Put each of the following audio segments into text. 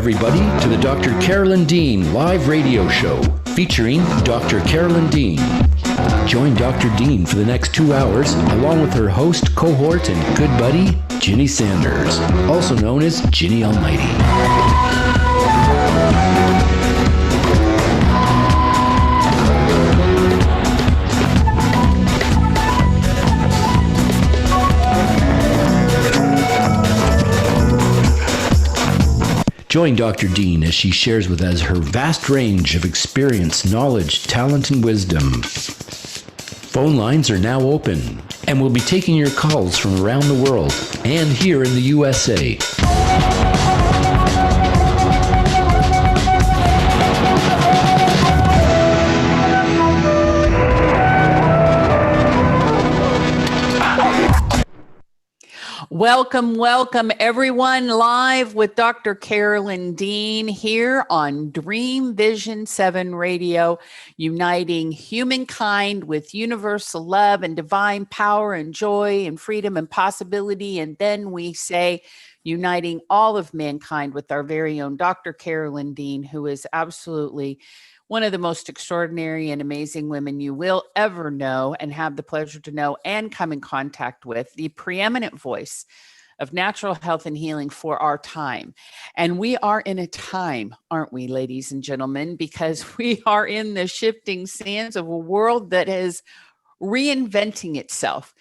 everybody, to the Dr. Carolyn Dean live radio show featuring Dr. Carolyn Dean. Join Dr. Dean for the next 2 hours along with her host, cohort, and good buddy, Ginny Sanders, also known as Ginny Almighty. Join Dr. Dean as she shares with us her vast range of experience, knowledge, talent, and wisdom. Phone lines are now open, and we'll be taking your calls from around the world and here in the USA. Welcome, everyone, live with Dr. Carolyn Dean here on Dream Vision 7 Radio, uniting humankind with universal love and divine power and joy and freedom and possibility. And then we say, uniting all of mankind with our very own Dr. Carolyn Dean, who is absolutely one of the most extraordinary and amazing women you will ever know and have the pleasure to know and come in contact with, the preeminent voice of natural health and healing for our time. And we are in a time, aren't we, ladies and gentlemen, because we are in the shifting sands of a world that is reinventing itself.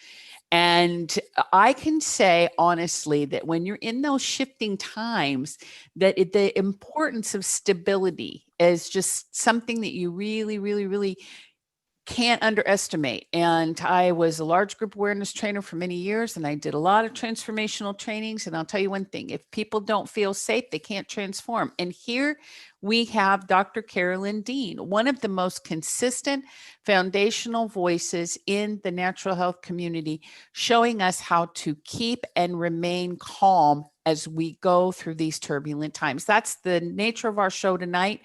And I can say honestly that when you're in those shifting times, that the importance of stability is just something that you really can't underestimate. And I was a large group awareness trainer for many years, and I did a lot of transformational trainings. And I'll tell you one thing, if people don't feel safe, they can't transform. And here we have Dr. Carolyn Dean, one of the most consistent foundational voices in the natural health community, showing us how to keep and remain calm as we go through these turbulent times. That's the nature of our show tonight.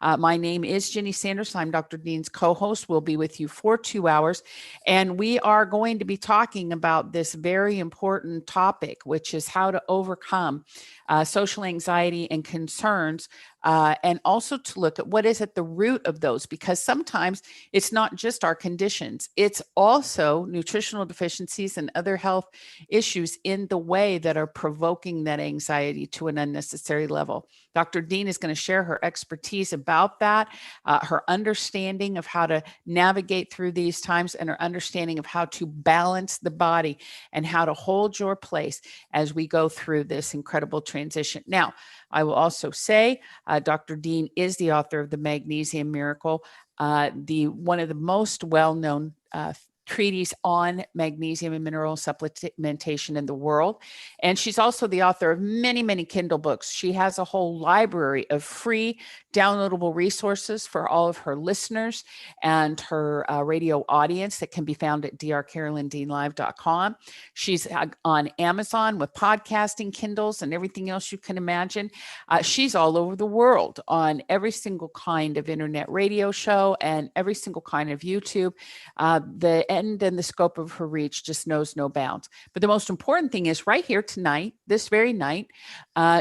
My name is Ginny Sanders. I'm Dr. Dean's co-host. We'll be with you for 2 hours, and we are going to be talking about this very important topic, which is how to overcome social anxiety and concerns, and also to look at what is at the root of those, because sometimes it's not just our conditions, it's also nutritional deficiencies and other health issues in the way that are provoking that anxiety to an unnecessary level. Dr. Dean is going to share her expertise about that, her understanding of how to navigate through these times, and her understanding of how to balance the body and how to hold your place as we go through this incredible transition. Now, I will also say Dr. Dean is the author of The Magnesium Miracle, one of the most well-known treatise on magnesium and mineral supplementation in the world. And she's also the author of many Kindle books. She has a whole library of free downloadable resources for all of her listeners and her radio audience that can be found at drcarolyndeanlive.com. She's on Amazon with podcasting, Kindles, and everything else you can imagine. She's all over the world on every single kind of internet radio show and every single kind of YouTube. The end and the scope of her reach just knows no bounds. But the most important thing is right here tonight, this very night,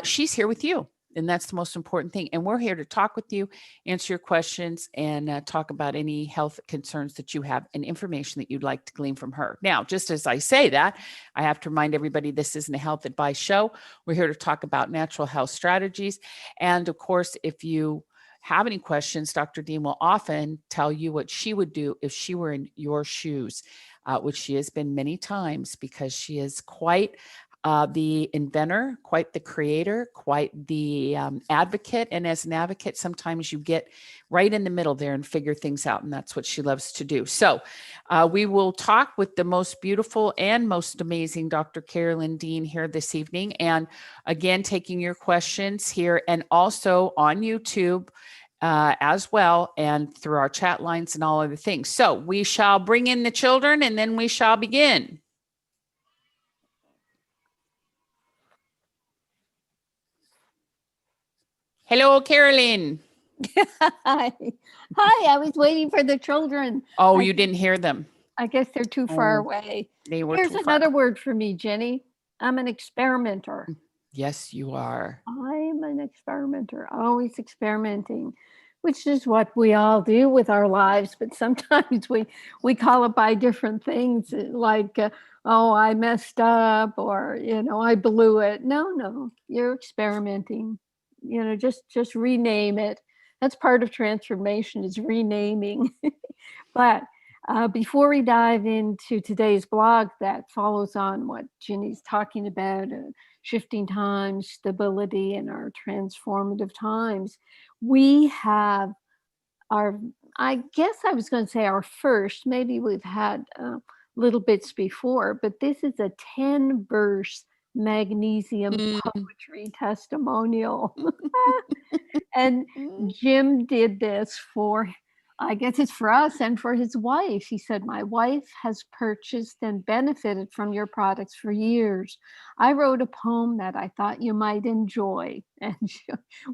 she's here with you. And that's the most important thing. And we're here to talk with you, answer your questions, and talk about any health concerns that you have and information that you'd like to glean from her. Now, just as I say that, I have to remind everybody this isn't a health advice show. We're here to talk about natural health strategies. And of course, if you have any questions, Dr. Dean will often tell you what she would do if she were in your shoes, which she has been many times, because she is quite the inventor, quite the creator, quite the advocate. And as an advocate, sometimes you get right in the middle there and figure things out. And that's what she loves to do. So we will talk with the most beautiful and most amazing Dr. Carolyn Dean here this evening. And again, taking your questions here and also on YouTube as well, and through our chat lines and all other things. So we shall bring in the children and then we shall begin. Hello, Carolyn. Hi. I was waiting for the children. Oh, you didn't hear them. I guess they're too far away. They were Here's too far. another word for me, Jenny. I'm an experimenter. Yes, you are. I'm an experimenter, always experimenting, which is what we all do with our lives. But sometimes we call it by different things, like, oh, I messed up, or, I blew it. No, you're experimenting. Just rename it. That's part of transformation, is renaming. But before we dive into today's blog that follows on what Ginny's talking about, shifting times, stability, and our transformative times, we have I guess I was going to say our first, maybe we've had little bits before, but this is a 10-verse magnesium poetry testimonial. And Jim did this for, I guess it's for us and for his wife. He said, my wife has purchased and benefited from your products for years. I wrote a poem that I thought you might enjoy, and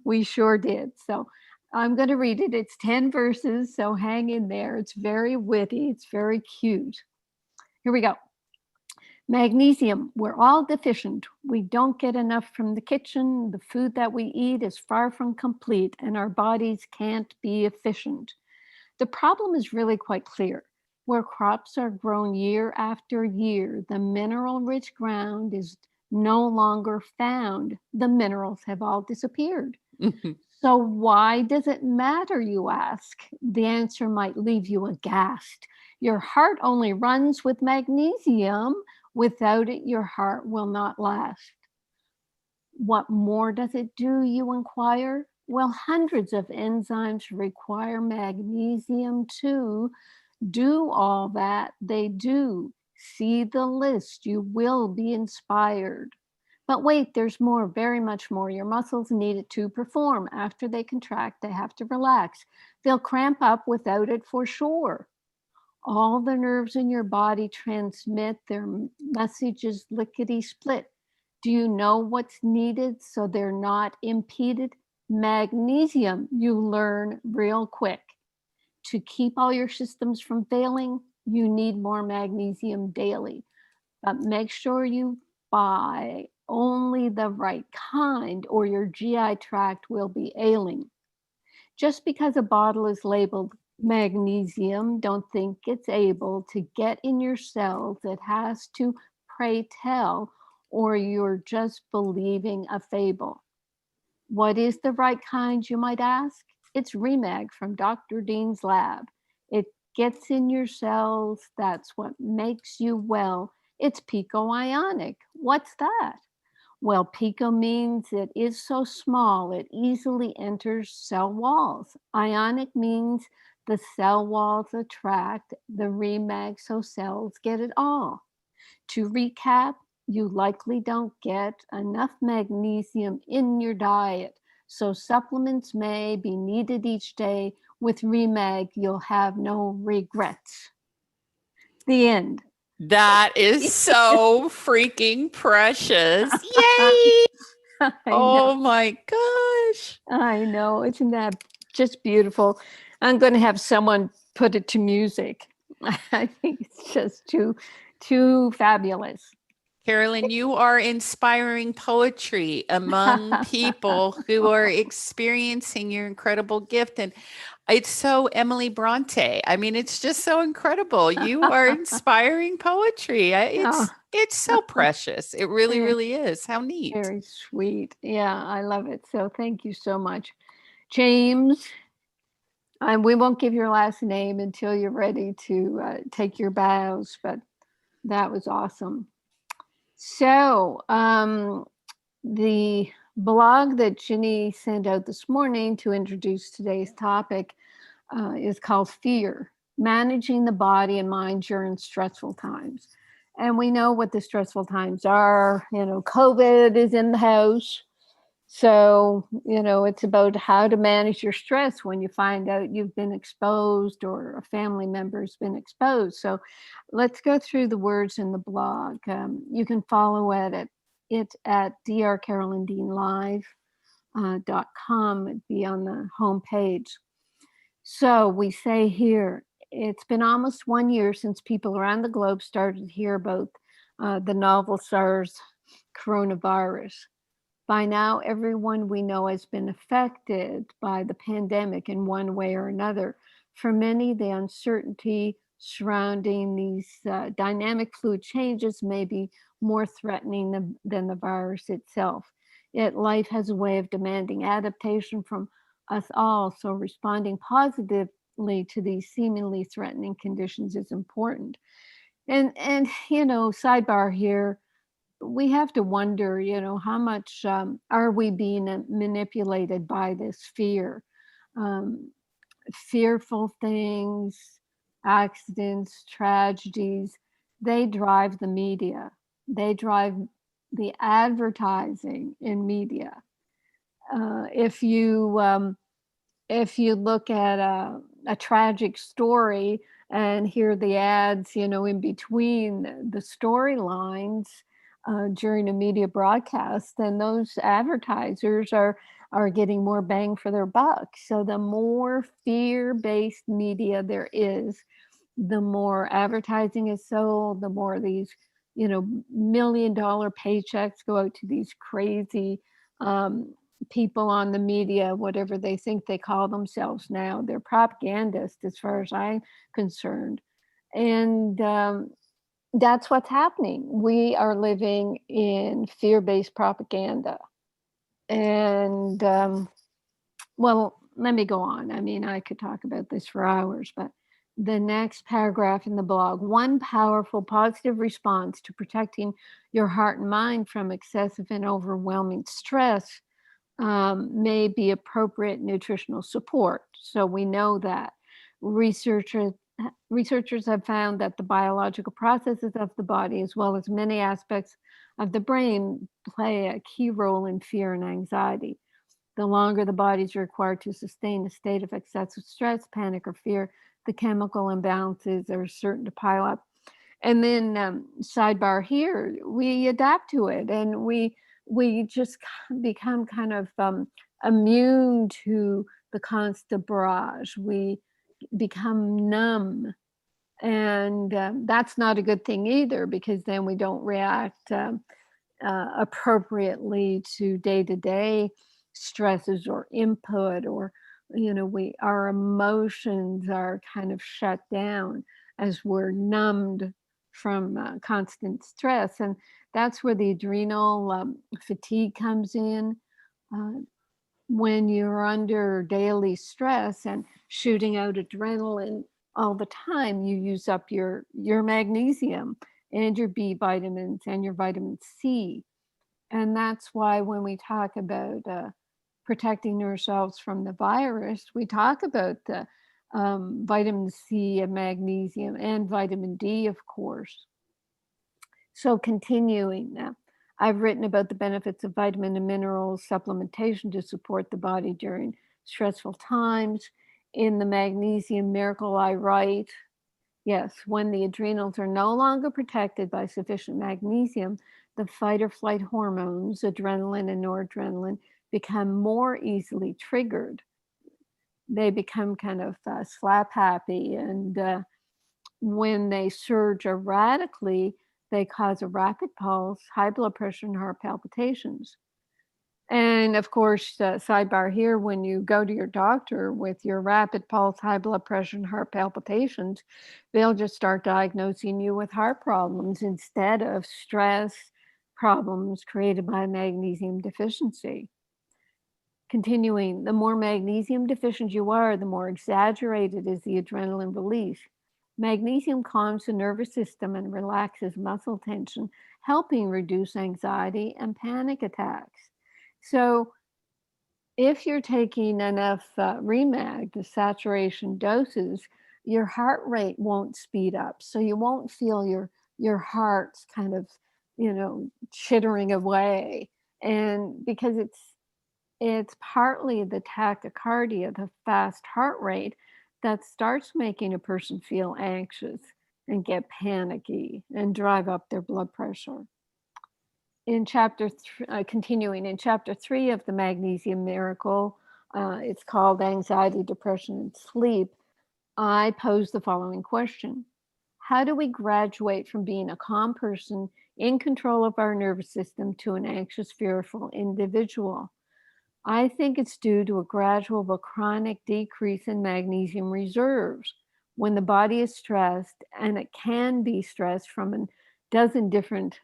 we sure did. So I'm going to read it. It's 10 verses, so hang in there. It's very witty. It's very cute. Here we go. Magnesium, we're all deficient. We don't get enough from the kitchen. The food that we eat is far from complete, and our bodies can't be efficient. The problem is really quite clear. Where crops are grown year after year, the mineral-rich ground is no longer found. The minerals have all disappeared. So why does it matter, you ask? The answer might leave you aghast. Your heart only runs with magnesium. Without it, your heart will not last. What more does it do, you inquire? Well, hundreds of enzymes require magnesium to do all that they do. See the list, you will be inspired. But wait, there's more, very much more. Your muscles need it to perform. After they contract, they have to relax. They'll cramp up without it for sure. All the nerves in your body transmit their messages lickety-split. Do you know what's needed so they're not impeded? Magnesium, you learn real quick. To keep all your systems from failing, you need more magnesium daily. But make sure you buy only the right kind, or your GI tract will be ailing. Just because a bottle is labeled magnesium, don't think it's able to get in your cells. It has to, pray tell, or you're just believing a fable. What is the right kind, you might ask? It's Remag from Dr. Dean's lab. It gets in your cells. That's what makes you well. It's pico-ionic. What's that? Well, pico means it is so small, it easily enters cell walls. Ionic means the cell walls attract the Remag, so cells get it all. To recap, you likely don't get enough magnesium in your diet, so supplements may be needed each day. With Remag, you'll have no regrets. The end. That is so freaking precious. Yay! Oh my gosh. I know. Isn't that just beautiful? I'm going to have someone put it to music. I think it's just too fabulous. Carolyn, you are inspiring poetry among people who are experiencing your incredible gift. And it's so Emily Bronte. I mean, it's just so incredible. You are inspiring poetry. It's so precious. It really, really is. How neat. Very sweet. Yeah, I love it. So thank you so much. James, we won't give your last name until you're ready to take your bows, but that was awesome. So the blog that Ginny sent out this morning to introduce today's topic is called Fear, Managing the Body and Mind During Stressful Times. And we know what the stressful times are. COVID is in the house. So, it's about how to manage your stress when you find out you've been exposed or a family member's been exposed. So let's go through the words in the blog. You can follow it at drcarolyndeanlive.com. It'd be on the homepage. So we say here, it's been almost 1 year since people around the globe started to hear about the novel SARS coronavirus. By now, everyone we know has been affected by the pandemic in one way or another. For many, the uncertainty surrounding these dynamic fluid changes may be more threatening than the virus itself. Yet life has a way of demanding adaptation from us all, so responding positively to these seemingly threatening conditions is important. And sidebar here, we have to wonder, how much are we being manipulated by this fear? Um, Fearful things, accidents, tragedies, they drive the media. They drive the advertising in media. If you look at a tragic story and hear the ads, in between the storylines during a media broadcast, then those advertisers are getting more bang for their buck. So the more fear-based media there is, the more advertising is sold, the more these, million-dollar paychecks go out to these crazy people on the media, whatever they think they call themselves now. They're propagandists as far as I'm concerned. And that's what's happening. We are living in fear-based propaganda. And well, let me go on. I mean, I could talk about this for hours, but the next paragraph in the blog: one powerful positive response to protecting your heart and mind from excessive and overwhelming stress may be appropriate nutritional support. So we know that researchers have found that the biological processes of the body, as well as many aspects of the brain, play a key role in fear and anxiety. The longer the body is required to sustain a state of excessive stress, panic, or fear, the chemical imbalances are certain to pile up. And then sidebar here, we adapt to it, and we just become kind of immune to the constant barrage. We become numb, and that's not a good thing either, because then we don't react appropriately to day-to-day stresses or input, or our emotions are kind of shut down as we're numbed from constant stress. And that's where the adrenal fatigue comes in. When you're under daily stress and shooting out adrenaline all the time, you use up your magnesium and your B vitamins and your vitamin C. And that's why when we talk about protecting ourselves from the virus, we talk about the vitamin C and magnesium and vitamin D, of course. So continuing now, I've written about the benefits of vitamin and mineral supplementation to support the body during stressful times. In the Magnesium Miracle, I write, yes, when the adrenals are no longer protected by sufficient magnesium, the fight or flight hormones, adrenaline and noradrenaline, become more easily triggered. They become kind of slap happy, and when they surge erratically, they cause a rapid pulse, high blood pressure, and heart palpitations. And of course, sidebar here, when you go to your doctor with your rapid pulse, high blood pressure, and heart palpitations, they'll just start diagnosing you with heart problems instead of stress problems created by magnesium deficiency. Continuing, the more magnesium deficient you are, the more exaggerated is the adrenaline release. Magnesium calms the nervous system and relaxes muscle tension, helping reduce anxiety and panic attacks. So if you're taking enough REMAG, the saturation doses, your heart rate won't speed up. So you won't feel your heart's kind of, chittering away. And because it's partly the tachycardia, the fast heart rate, that starts making a person feel anxious and get panicky and drive up their blood pressure. Continuing in chapter 3 of the Magnesium Miracle, it's called Anxiety, Depression, and Sleep, I pose the following question: how do we graduate from being a calm person in control of our nervous system to an anxious, fearful individual. I think it's due to a gradual but chronic decrease in magnesium reserves. When the body is stressed, and it can be stressed from a dozen different,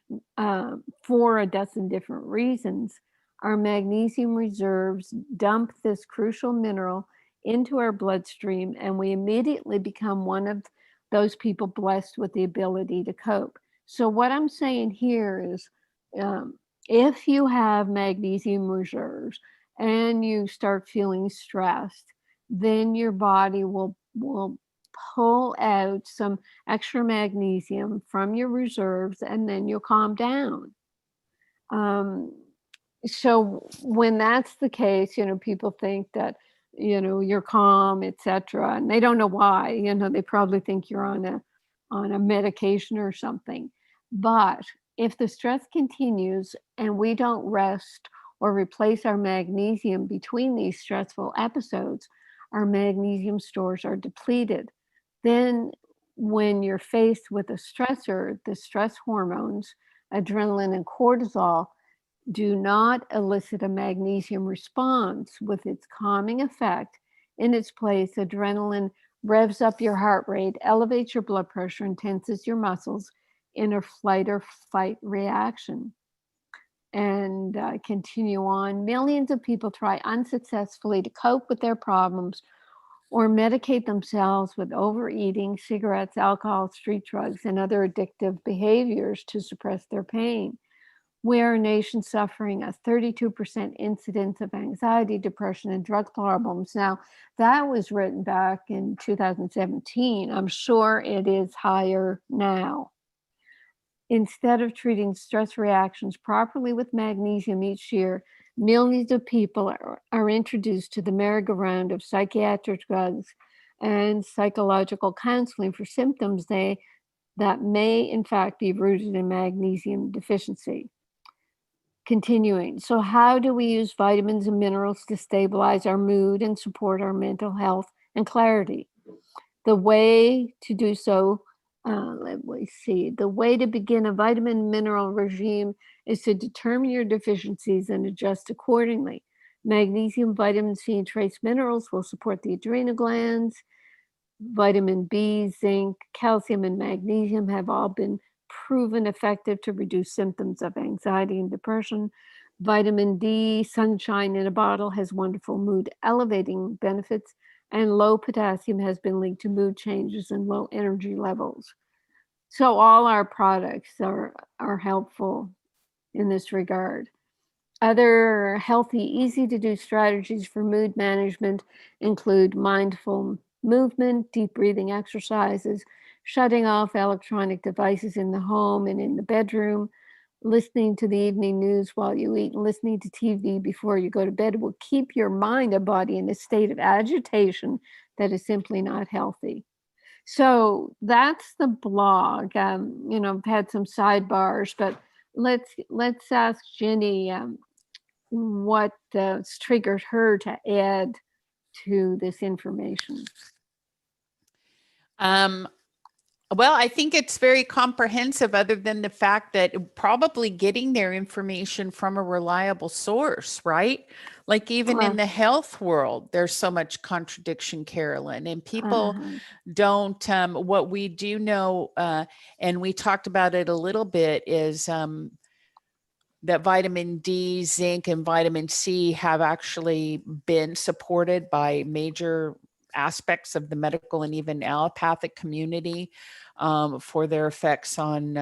for a dozen different reasons, our magnesium reserves dump this crucial mineral into our bloodstream, and we immediately become one of those people blessed with the ability to cope. So what I'm saying here is, if you have magnesium reserves and you start feeling stressed, then your body will pull out some extra magnesium from your reserves, and then you'll calm down. So when that's the case, people think that, you're calm, etc., and they don't know why. They probably think you're on a medication or something. But if the stress continues and we don't rest or replace our magnesium between these stressful episodes, our magnesium stores are depleted. Then when you're faced with a stressor, the stress hormones, adrenaline and cortisol, do not elicit a magnesium response with its calming effect. In its place, adrenaline revs up your heart rate, elevates your blood pressure, and tenses your muscles in a flight or fight reaction. And continue on. Millions of people try unsuccessfully to cope with their problems or medicate themselves with overeating, cigarettes, alcohol, street drugs, and other addictive behaviors to suppress their pain. We are a nation suffering a 32% incidence of anxiety, depression, and drug problems. Now, that was written back in 2017. I'm sure it is higher now. Instead of treating stress reactions properly with magnesium each year, millions of people are introduced to the merry-go-round of psychiatric drugs and psychological counseling for symptoms that may, in fact, be rooted in magnesium deficiency. Continuing, so how do we use vitamins and minerals to stabilize our mood and support our mental health and clarity? The way to do so, the way to begin a vitamin mineral regime is to determine your deficiencies and adjust accordingly. Magnesium, vitamin C, and trace minerals will support the adrenal glands. Vitamin B, zinc, calcium, and magnesium have all been proven effective to reduce symptoms of anxiety and depression. Vitamin D, sunshine in a bottle, has wonderful mood elevating benefits, and low potassium has been linked to mood changes and low energy levels. So all our products are helpful in this regard. Other healthy, easy to do strategies for mood management include mindful movement, deep breathing exercises, shutting off electronic devices in the home and in the bedroom, listening to the evening news while you eat, and listening to TV before you go to bed will keep your mind and body in a state of agitation that is simply not healthy. So that's the blog. I've had some sidebars, but let's ask Jenny what triggered her to add to this information. Well, I think it's very comprehensive, other than the fact that probably getting their information from a reliable source, right? Like even in the health world, there's so much contradiction, Carolyn, and people don't, what we do know, and we talked about it a little bit, is that vitamin D, zinc, and vitamin C have actually been supported by major aspects of the medical and even allopathic community for their effects on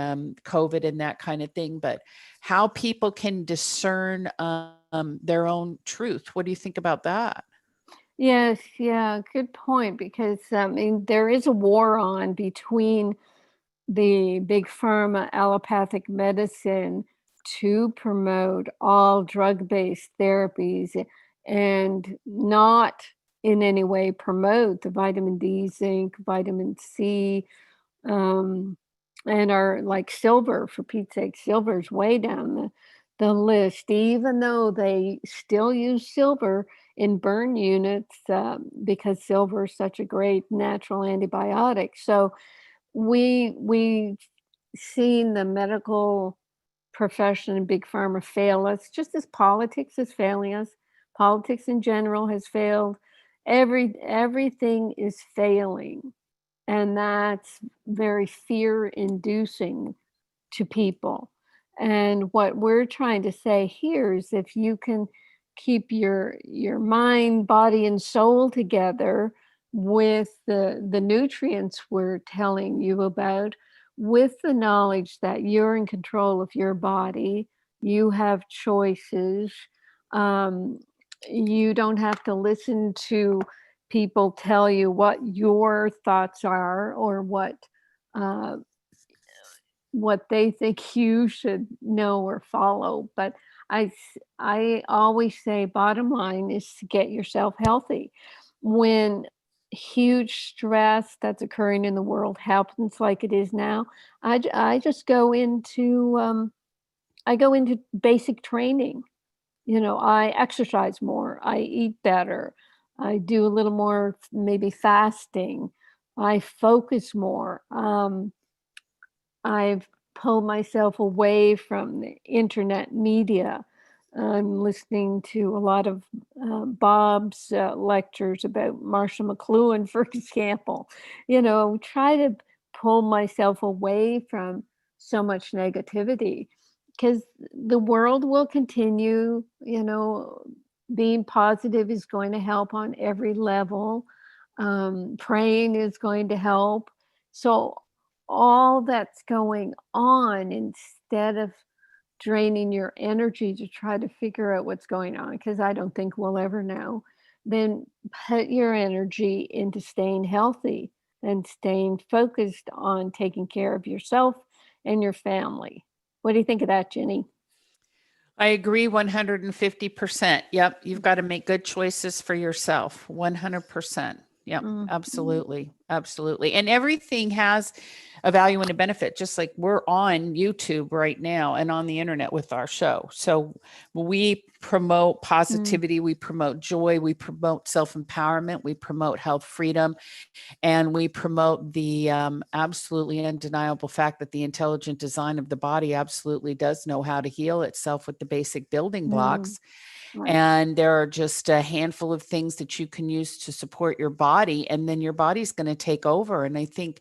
COVID and that kind of thing. But how people can discern their own truth. What do you think about that? Yes, yeah, good point. Because there is a war on between the big pharma allopathic medicine to promote all drug-based therapies and not in any way promote the vitamin D, zinc, vitamin C, and are like silver. For Pete's sake, silver's way down the list, even though they still use silver in burn units because silver is such a great natural antibiotic. So we've seen the medical profession and big pharma fail us, just as politics is failing us. Politics in general has failed. Everything is failing, and that's very fear-inducing to people. And what we're trying to say here is if you can keep your mind, body, and soul together with the nutrients we're telling you about, with the knowledge that you're in control of your body, you have choices. Um, you don't have to listen to people tell you what your thoughts are or uh, what they think you should know or follow. But I always say bottom line is to get yourself healthy. When huge stress that's occurring in the world happens like it is now, I just go into basic training. I exercise more, I eat better, I do a little more maybe fasting, I focus more. I've pulled myself away from the internet media. I'm listening to a lot of Bob's lectures about Marshall McLuhan, for example. Try to pull myself away from so much negativity because the world will continue. Being positive is going to help on every level. Praying is going to help. So all that's going on, instead of draining your energy to try to figure out what's going on, because I don't think we'll ever know, then put your energy into staying healthy and staying focused on taking care of yourself and your family. What do you think of that, Jenny? I agree 150%. Yep. You've got to make good choices for yourself. 100%. Yep. Mm-hmm. Absolutely. Absolutely. And everything has a value and a benefit, just like we're on YouTube right now and on the internet with our show. So we promote positivity, we promote joy, we promote self-empowerment, we promote health freedom, and we promote the absolutely undeniable fact that the intelligent design of the body absolutely does know how to heal itself with the basic building blocks. Right. And there are just a handful of things that you can use to support your body, and then your body's going to take over. And I think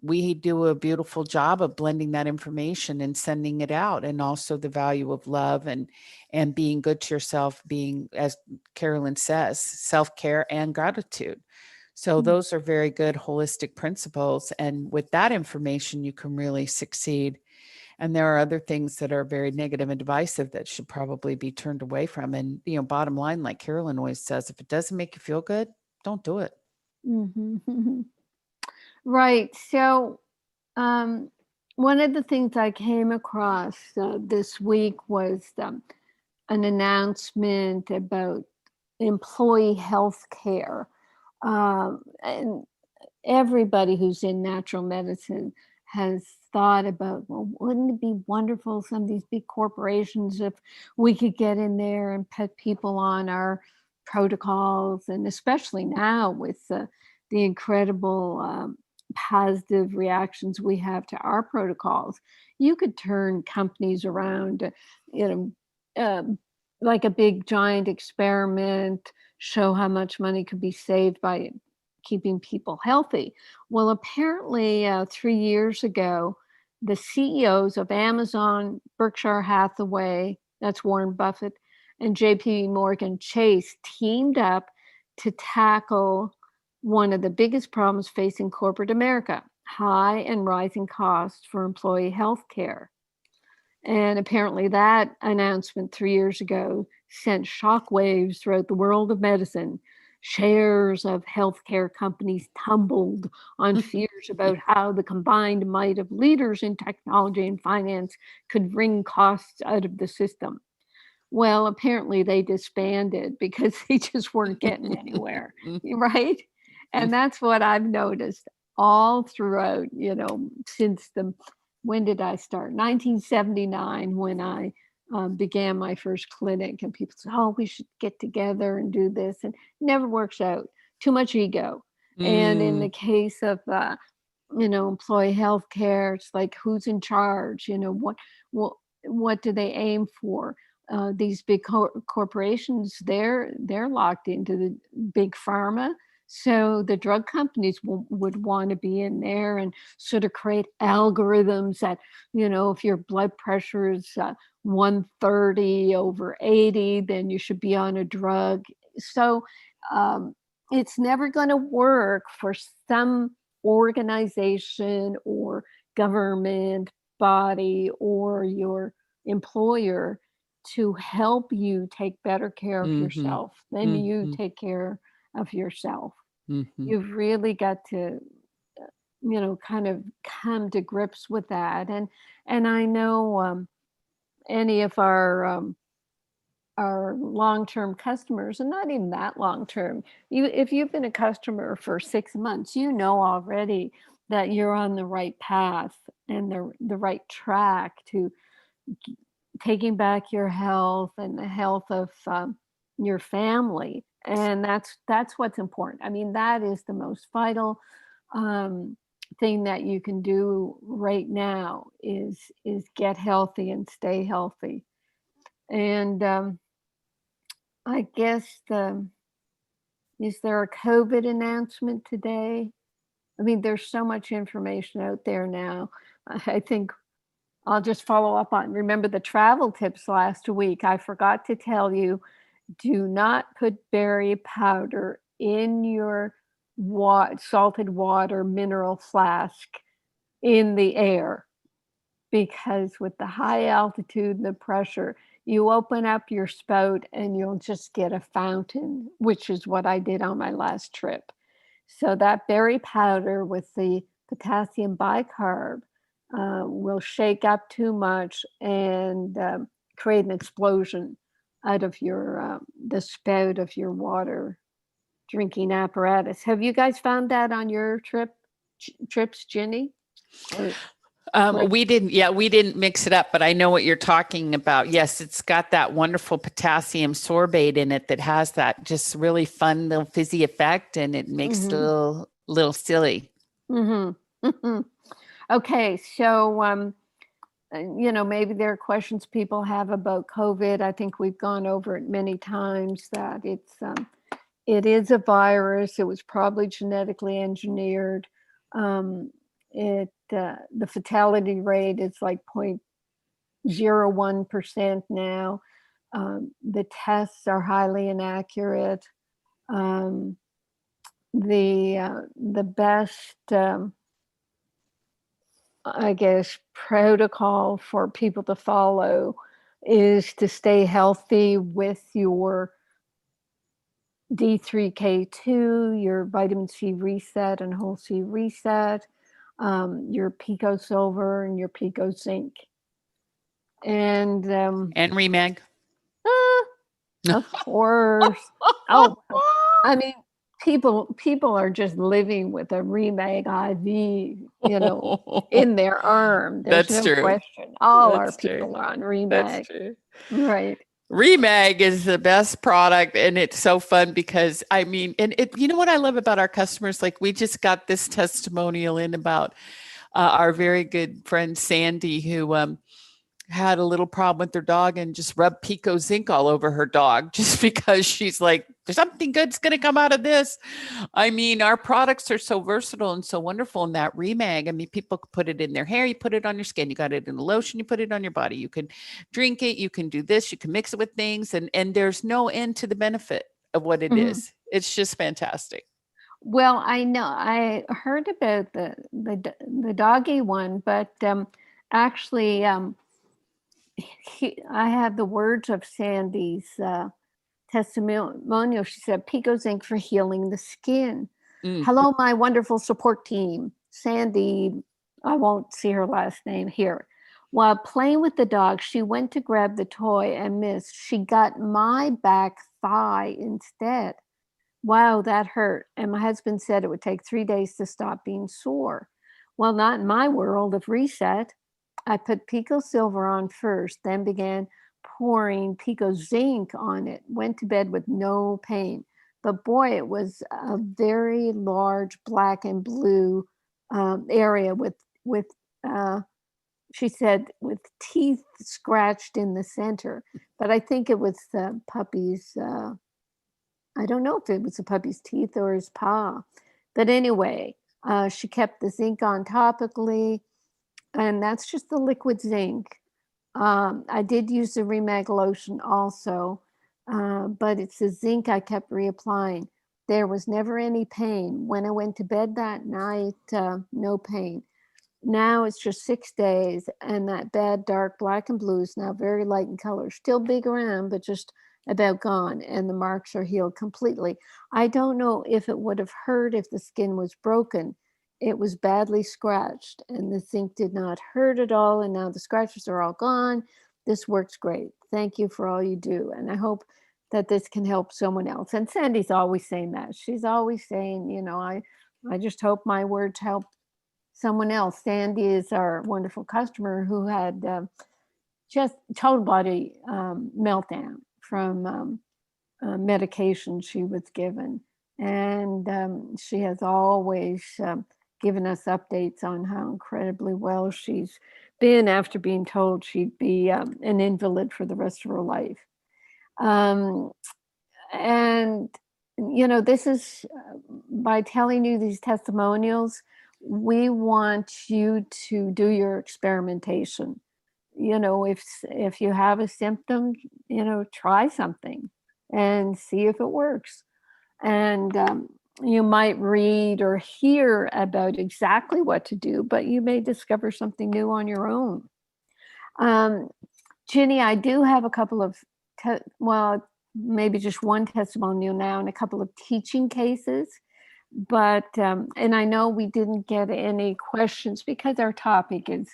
we do a beautiful job of blending that information and sending it out, and also the value of love and being good to yourself, being, as Carolyn says, self-care and gratitude. So those are very good holistic principles. And with that information, you can really succeed. And there are other things that are very negative and divisive that should probably be turned away from. And, bottom line, like Carolyn always says, if it doesn't make you feel good, don't do it. Mm-hmm. Right. So one of the things I came across this week was an announcement about employee health care. And everybody who's in natural medicine has thought about, well, wouldn't it be wonderful, some of these big corporations, if we could get in there and put people on our protocols, and especially now with the incredible positive reactions we have to our protocols, you could turn companies around, like a big giant experiment, show how much money could be saved by keeping people healthy. Well, apparently 3 years ago, the CEOs of Amazon, Berkshire Hathaway, that's Warren Buffett, and JP Morgan Chase teamed up to tackle one of the biggest problems facing corporate America: high and rising costs for employee health care. And apparently that announcement 3 years ago sent shockwaves throughout the world of medicine. Shares of healthcare companies tumbled on fears about how the combined might of leaders in technology and finance could wring costs out of the system. Well, apparently they disbanded because they just weren't getting anywhere, right? And that's what I've noticed all throughout, since when did I start? 1979, when I began my first clinic, and people said, oh, we should get together and do this, and it never works out. Too much ego. And in the case of employee health care, it's like, who's in charge? Well, what do they aim for? These big corporations, they're locked into the big pharma. So the drug companies would want to be in there and sort of create algorithms that, if your blood pressure is 130 over 80, then you should be on a drug. So it's never going to work for some organization or government body or your employer to help you take better care of yourself than you take care of yourself. You've really got to, kind of come to grips with that. And I know any of our long-term customers, and not even that long-term, if you've been a customer for 6 months, already that you're on the right path and the right track to taking back your health and the health of your family. And that's what's important. I mean, that is the most vital thing that you can do right now is get healthy and stay healthy. And I guess is there a COVID announcement today? I mean, there's so much information out there now. I think I'll just follow up on, remember the travel tips last week. I forgot to tell you, do not put berry powder in your salted water mineral flask in the air, because with the high altitude and the pressure, you open up your spout and you'll just get a fountain, which is what I did on my last trip. So that berry powder with the potassium bicarb will shake up too much and create an explosion out of your the spout of your water drinking apparatus. Have you guys found that on your trips, Ginny? We didn't mix it up, but I know what you're talking about. Yes, it's got that wonderful potassium sorbate in it that has that just really fun little fizzy effect, and it makes it a little silly. Okay, so maybe there are questions people have about COVID. I think we've gone over it many times that it is a virus. It was probably genetically engineered. The fatality rate is like 0.01% now. The tests are highly inaccurate. The best, I guess, protocol for people to follow is to stay healthy with your D3K2, your vitamin C reset and whole C reset, your Pico Silver and your Pico Zinc. And Remag. Of course. Oh, I mean, people are just living with a Remag IV, in their arm. There's That's no true. question. All That's our people true. are on Remag. That's true. Right. Remag is the best product, and it's so fun because you know what I love about our customers? Like, we just got this testimonial in about our very good friend Sandy, who had a little problem with their dog and just rubbed Pico Zinc all over her dog just because she's like, there's something good's going to come out of this. I mean, our products are so versatile and so wonderful in that Remag. I mean, people can put it in their hair, you put it on your skin, you got it in the lotion, you put it on your body, you can drink it, you can do this, you can mix it with things, and there's no end to the benefit of what it is. It's just fantastic. Well, I know I heard about the doggy one, but actually, I have the words of Sandy's testimonial. She said, Pico Zinc for healing the skin. Hello, my wonderful support team. Sandy, I won't see her last name here. While playing with the dog, she went to grab the toy and missed. She got my back thigh instead. Wow, that hurt. And my husband said it would take 3 days to stop being sore. Well, not in my world of reset. I put Pico Silver on first, then began pouring Pico Zinc on it, went to bed with no pain. But boy, it was a very large black and blue area with she said with teeth scratched in the center, but I think it was the puppy's, I don't know if it was the puppy's teeth or his paw. But anyway, she kept the zinc on topically, and that's just the liquid zinc. I did use the Remag lotion also, but it's the zinc I kept reapplying. There was never any pain. When I went to bed that night, no pain. Now it's just 6 days, and that bad dark black and blue is now very light in color. Still big around, but just about gone, and the marks are healed completely. I don't know if it would have hurt if the skin was broken. It was badly scratched, and the zinc did not hurt at all, and now the scratches are all gone. This works great. Thank you for all you do, and I hope that this can help someone else. And Sandy's always saying that. She's always saying, you know, I just hope my words help someone else. Sandy is our wonderful customer who had just total body meltdown from medication she was given. And she has always given us updates on how incredibly well she's been after being told she'd be an invalid for the rest of her life. And, you know, this is by telling you these testimonials, we want you to do your experimentation. You know, if you have a symptom, you know, try something and see if it works. And you might read or hear about exactly what to do, but you may discover something new on your own. Ginny, I do have a couple of, maybe just one testimonial now and a couple of teaching cases. But, and I know we didn't get any questions because our topic is,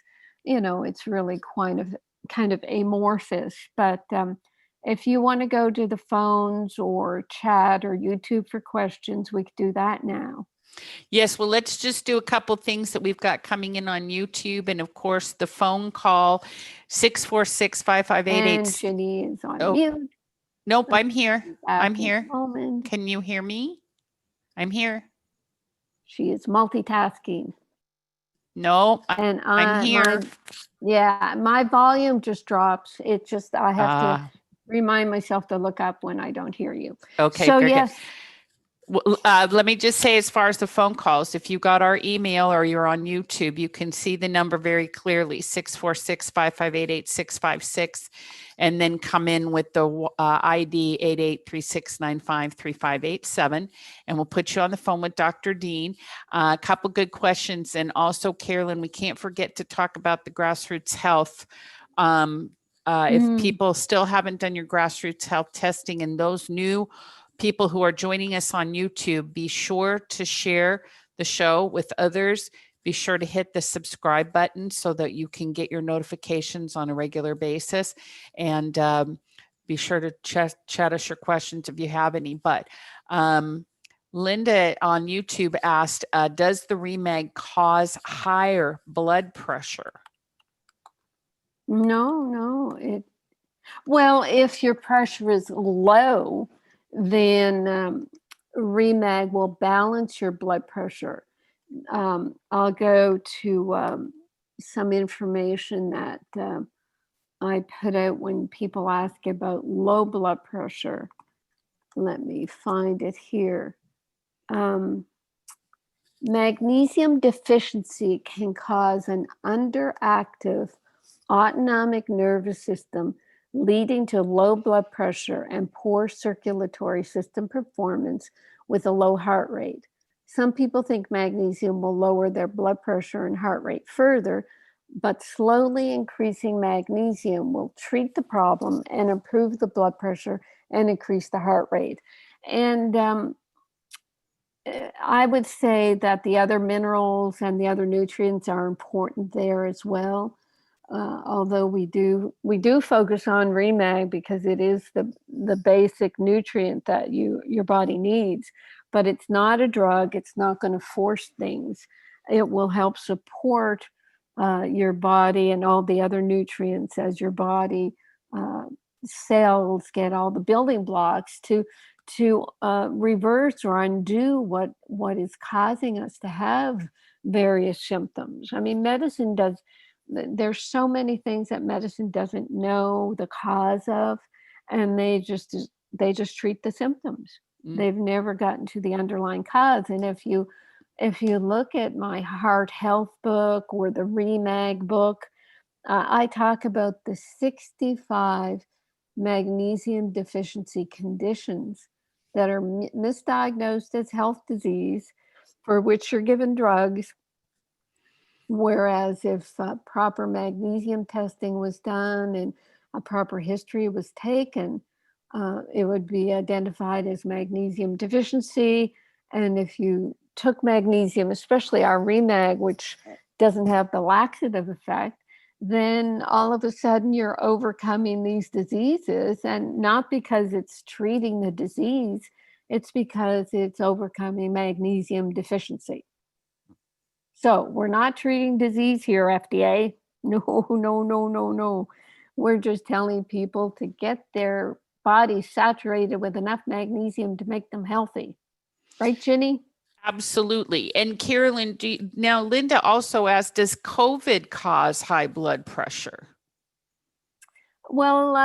you know, it's really kind of amorphous. But if you want to go to the phones or chat or YouTube for questions, we could do that now. Yes, well, let's just do a couple things that we've got coming in on YouTube. And of course, the phone call, 646-5588. And Ginny is on mute. Nope, I'm here. I'm here. Moment. Can you hear me? I'm here. She is multitasking. No, and I'm here. My volume just drops. It just, I have to remind myself to look up when I don't hear you. Okay, so very yes. good. Well, let me just say, as far as the phone calls, if you got our email or you're on YouTube, you can see the number very clearly, 646-5588-656, and then come in with the ID 8836953587, and we'll put you on the phone with Dr. Dean. A couple good questions. And also, Carolyn, we can't forget to talk about the grassroots health. If people still haven't done your grassroots health testing, and those new people who are joining us on YouTube, be sure to share the show with others. Be sure to hit the subscribe button so that you can get your notifications on a regular basis. And be sure to chat us your questions if you have any. But Linda on YouTube asked, does the Remag cause higher blood pressure? No. Well, if your pressure is low, then Remag will balance your blood pressure. I'll go to some information that I put out when people ask about low blood pressure. Let me find it here. Magnesium deficiency can cause an underactive autonomic nervous system, leading to low blood pressure and poor circulatory system performance with a low heart rate. Some people think magnesium will lower their blood pressure and heart rate further, but slowly increasing magnesium will treat the problem and improve the blood pressure and increase the heart rate. And I would say that the other minerals and the other nutrients are important there as well. Although we do focus on Remag because it is the basic nutrient that your body needs, but it's not a drug. It's not going to force things. It will help support your body and all the other nutrients as your body cells get all the building blocks to reverse or undo what is causing us to have various symptoms. I mean, medicine does There's so many things that medicine doesn't know the cause of, and they just treat the symptoms. Mm. They've never gotten to the underlying cause. And if you look at my heart health book or the Remag book, I talk about the 65 magnesium deficiency conditions that are misdiagnosed as health disease, for which you're given drugs. Whereas if proper magnesium testing was done and a proper history was taken, it would be identified as magnesium deficiency. And if you took magnesium, especially our Remag, which doesn't have the laxative effect, then all of a sudden you're overcoming these diseases, and not because it's treating the disease, it's because it's overcoming magnesium deficiency. So we're not treating disease here, FDA. No, no, no, no, no. We're just telling people to get their body saturated with enough magnesium to make them healthy. Right, Ginny? Absolutely. And Carolyn, now Linda also asked, does COVID cause high blood pressure? Well,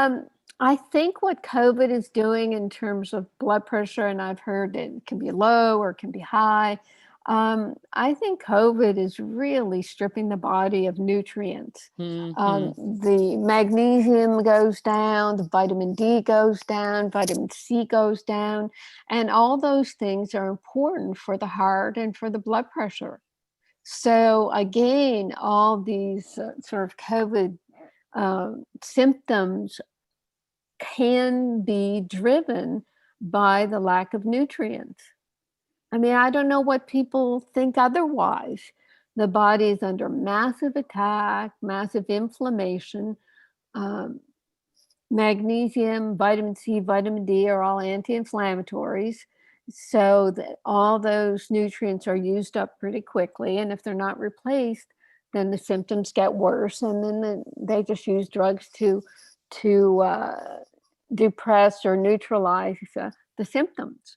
I think what COVID is doing in terms of blood pressure, and I've heard it can be low or it can be high. I think COVID is really stripping the body of nutrients. The magnesium goes down, the vitamin D goes down, vitamin C goes down, and all those things are important for the heart and for the blood pressure. So again, all these sort of COVID symptoms can be driven by the lack of nutrients. I mean, I don't know what people think otherwise. The body is under massive attack, massive inflammation. Magnesium, vitamin C, vitamin D are all anti-inflammatories. So that all those nutrients are used up pretty quickly. And if they're not replaced, then the symptoms get worse. And then they just use drugs to depress or neutralize the symptoms.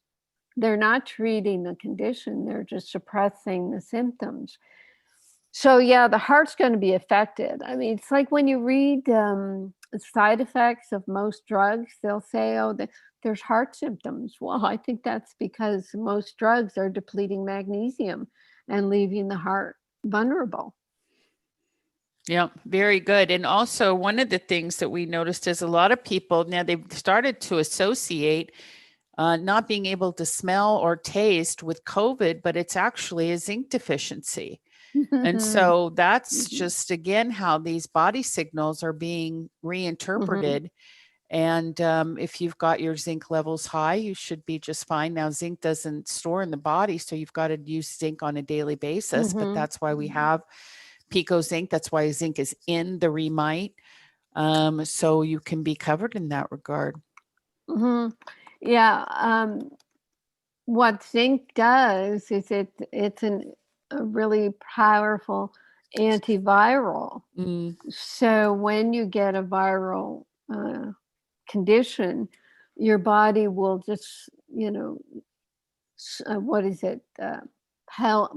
They're not treating the condition, they're just suppressing the symptoms. So yeah, the heart's going to be affected. I mean, it's like when you read side effects of most drugs, they'll say, oh, there's heart symptoms. Well, I think that's because most drugs are depleting magnesium and leaving the heart vulnerable. Yeah, very good. And also one of the things that we noticed is a lot of people, now they've started to associate not being able to smell or taste with COVID, but it's actually a zinc deficiency. And so that's just, again, how these body signals are being reinterpreted. And if you've got your zinc levels high, you should be just fine. Now, zinc doesn't store in the body, so you've got to use zinc on a daily basis, but that's why we have Pico Zinc. That's why zinc is in the Remite. So you can be covered in that regard. Yeah. What zinc does is it's a really powerful antiviral. So when you get a viral condition, your body will just,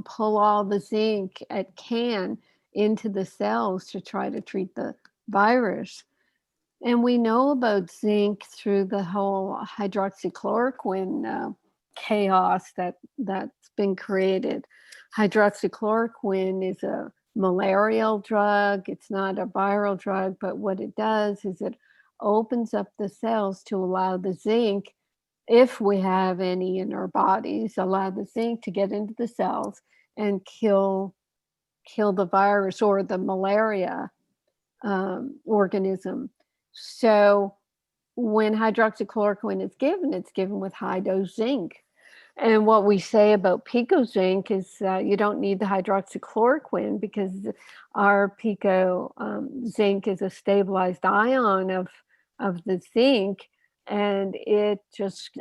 pull all the zinc it can into the cells to try to treat the virus. And we know about zinc through the whole hydroxychloroquine chaos that's been created. Hydroxychloroquine is a malarial drug. It's not a viral drug, but what it does is it opens up the cells to allow the zinc, if we have any in our bodies, allow the zinc to get into the cells and kill the virus or the malaria organism. So when hydroxychloroquine is given, it's given with high dose zinc. And what we say about Pico Zinc is you don't need the hydroxychloroquine because our Pico Zinc is a stabilized ion of the zinc, and it just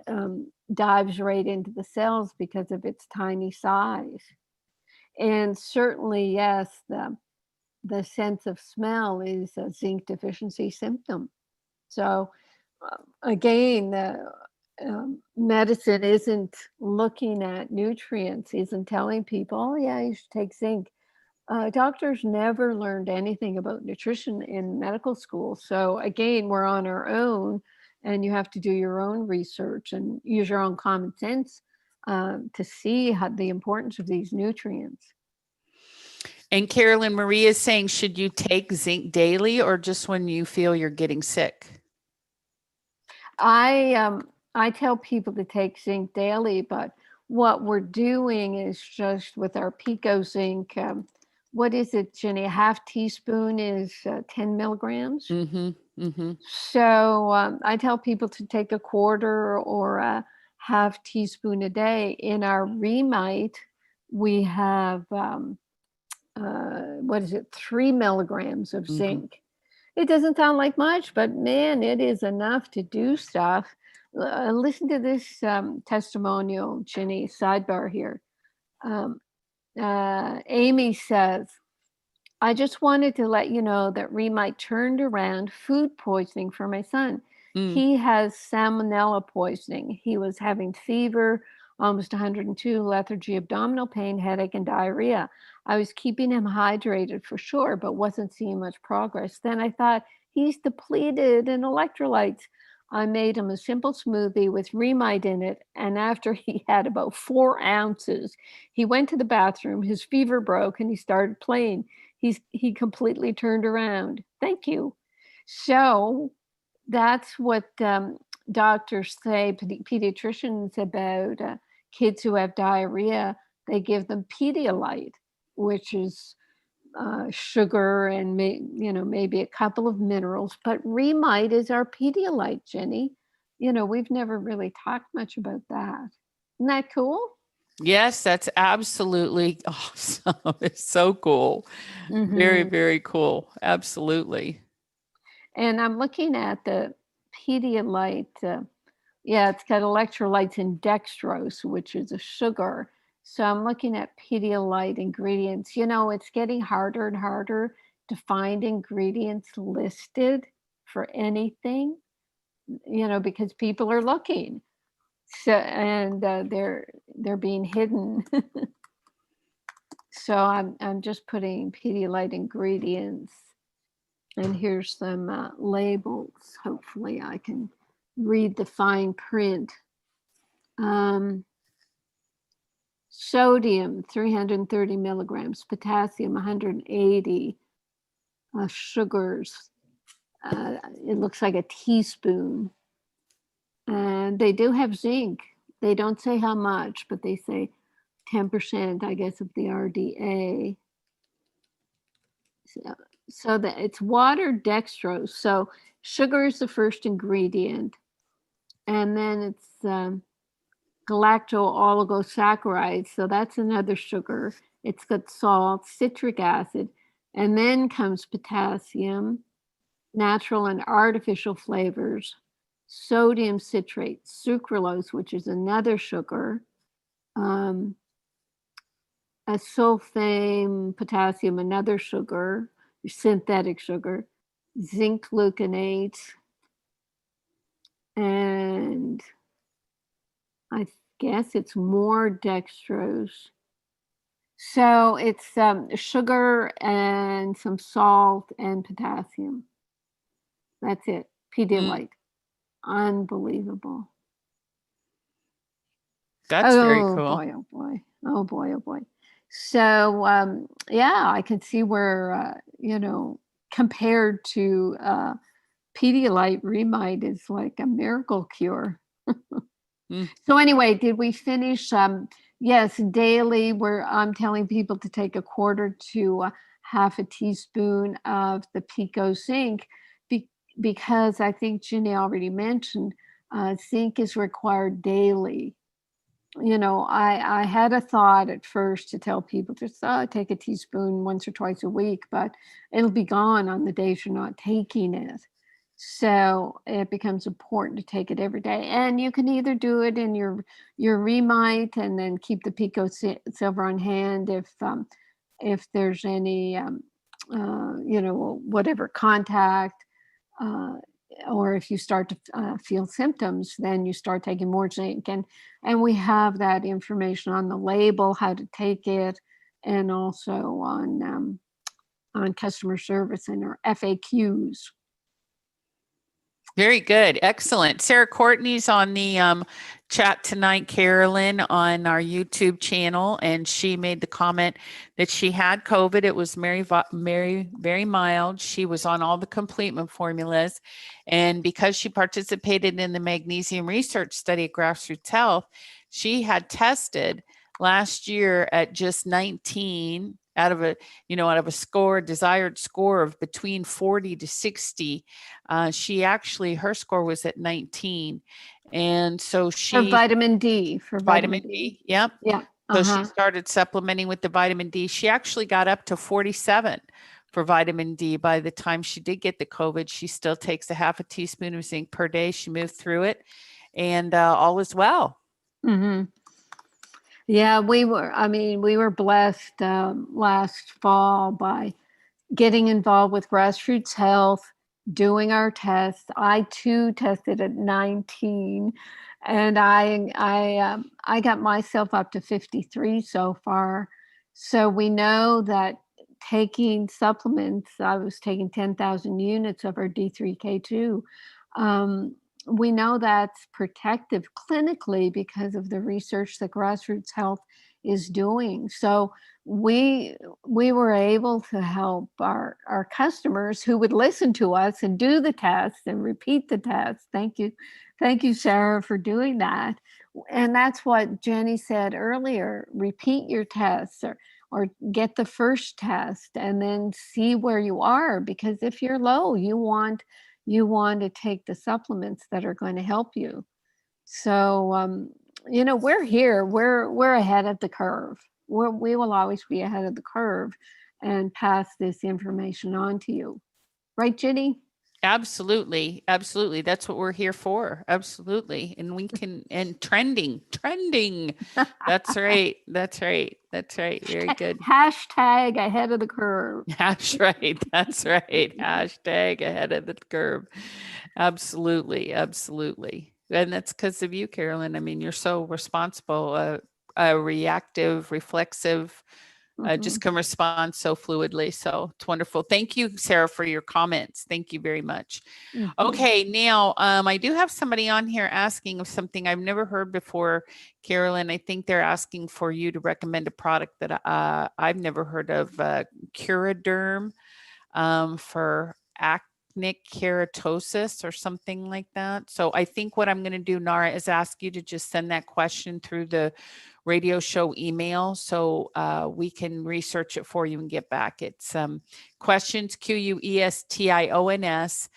dives right into the cells because of its tiny size. And certainly, yes, the sense of smell is a zinc deficiency symptom. So again, medicine isn't looking at nutrients, isn't telling people, oh yeah, you should take zinc. Doctors never learned anything about nutrition in medical school. So again, we're on our own, and you have to do your own research and use your own common sense to see the importance of these nutrients. And Carolyn, Marie is saying, should you take zinc daily or just when you feel you're getting sick? I tell people to take zinc daily, but what we're doing is just with our Pico Zinc. What is it, Jenny? A half teaspoon is 10 milligrams. Mm-hmm. Mm-hmm. So I tell people to take a quarter or a half teaspoon a day. In our Remite, we have 3 milligrams of zinc. It doesn't sound like much, but man, it is enough to do stuff. Listen to this testimonial, Ginny, sidebar here. Amy says, I just wanted to let you know that Remite turned around food poisoning for my son. He has salmonella poisoning. He was having fever, almost 102, lethargy, abdominal pain, headache, and diarrhea. I was keeping him hydrated for sure, but wasn't seeing much progress. Then I thought, he's depleted in electrolytes. I made him a simple smoothie with Remite in it, and after he had about 4 ounces, he went to the bathroom, his fever broke, and he started playing. He completely turned around. Thank you. So that's what doctors say, pediatricians, about kids who have diarrhea. They give them Pedialyte, which is sugar and maybe a couple of minerals. But Remite is our Pedialyte, Jenny. We've never really talked much about that. Isn't that cool? Yes, that's absolutely awesome. It's so cool. Very, very cool. Absolutely. And I'm looking at the Pedialyte. It's got electrolytes and dextrose, which is a sugar. So I'm looking at Pedialyte ingredients. It's getting harder and harder to find ingredients listed for anything, because people are looking. So, and they're being hidden. So I'm just putting Pedialyte ingredients, and here's some labels. Hopefully I can read the fine print. Sodium 330 milligrams, potassium 180, sugars. It looks like a teaspoon. And they do have zinc. They don't say how much, but they say 10%, I guess, of the RDA. So that it's water, dextrose. So sugar is the first ingredient. And then it's galacto-oligosaccharides. So that's another sugar. It's got salt, citric acid, and then comes potassium, natural and artificial flavors, sodium citrate, sucralose, which is another sugar, sulfame, potassium, another sugar, synthetic sugar, zinc gluconate, and I guess it's more dextrose. So it's sugar and some salt and potassium. That's it. Pedialyte. Unbelievable. That's very cool. Boy, oh boy. Oh boy, oh boy. So I can see where compared to Pedialyte, Remite is like a miracle cure. So anyway, did we finish? Yes, daily, where I'm telling people to take a quarter to half a teaspoon of the Pico Zinc, because I think Ginny already mentioned zinc is required daily. I had a thought at first to tell people just take a teaspoon once or twice a week, but it'll be gone on the days you're not taking it. So it becomes important to take it every day. And you can either do it in your Remite and then keep the Pico Silver on hand if there's any, whatever contact, or if you start to feel symptoms, then you start taking more zinc. And we have that information on the label, how to take it, and also on customer service and our FAQs. Very good. Excellent. Sarah Courtney's on the chat tonight, Carolyn, on our YouTube channel, and she made the comment that she had COVID. It was very mild. She was on all the complement formulas. And because she participated in the magnesium research study at Grassroots Health, she had tested last year at just 19 out of a desired score of between 40 to 60. Her score was at 19. And so For vitamin D. Yep. Yeah. So she started supplementing with the vitamin D. She actually got up to 47 for vitamin D. By the time she did get the COVID, she still takes a half a teaspoon of zinc per day. She moved through it, and all is well. Mm-hmm. Yeah, we were blessed last fall by getting involved with Grassroots Health, doing our tests. I too tested at 19, and I got myself up to 53 so far. So we know that taking supplements, I was taking 10,000 units of our D3K2. We know that's protective clinically because of the research that Grassroots Health is doing. So we were able to help our customers who would listen to us and do the test and repeat the test. Thank you, Sarah, for doing that. And that's what Jenny said earlier: repeat your tests, or get the first test and then see where you are, because if you're low, you want to take the supplements that are going to help you. So, we're here. We're ahead of the curve. We will always be ahead of the curve and pass this information on to you. Right, Jenny? Absolutely. Absolutely. That's what we're here for. Absolutely. And trending. That's right. Very good. Hashtag ahead of the curve. That's right. Hashtag ahead of the curve. Absolutely. And that's because of you, Carolyn. I mean, you're so responsible, reactive, reflexive, just can respond so fluidly. So it's wonderful. Thank you, Sarah, for your comments. Thank you very much. Okay, now I do have somebody on here asking of something I've never heard before, Carolyn. I think they're asking for you to recommend a product that I've never heard of, Curaderm, for actinic keratosis or something like that. So I think what I'm going to do, Nara, is ask you to just send that question through the radio show email so we can research it for you and get back. It's questions, questions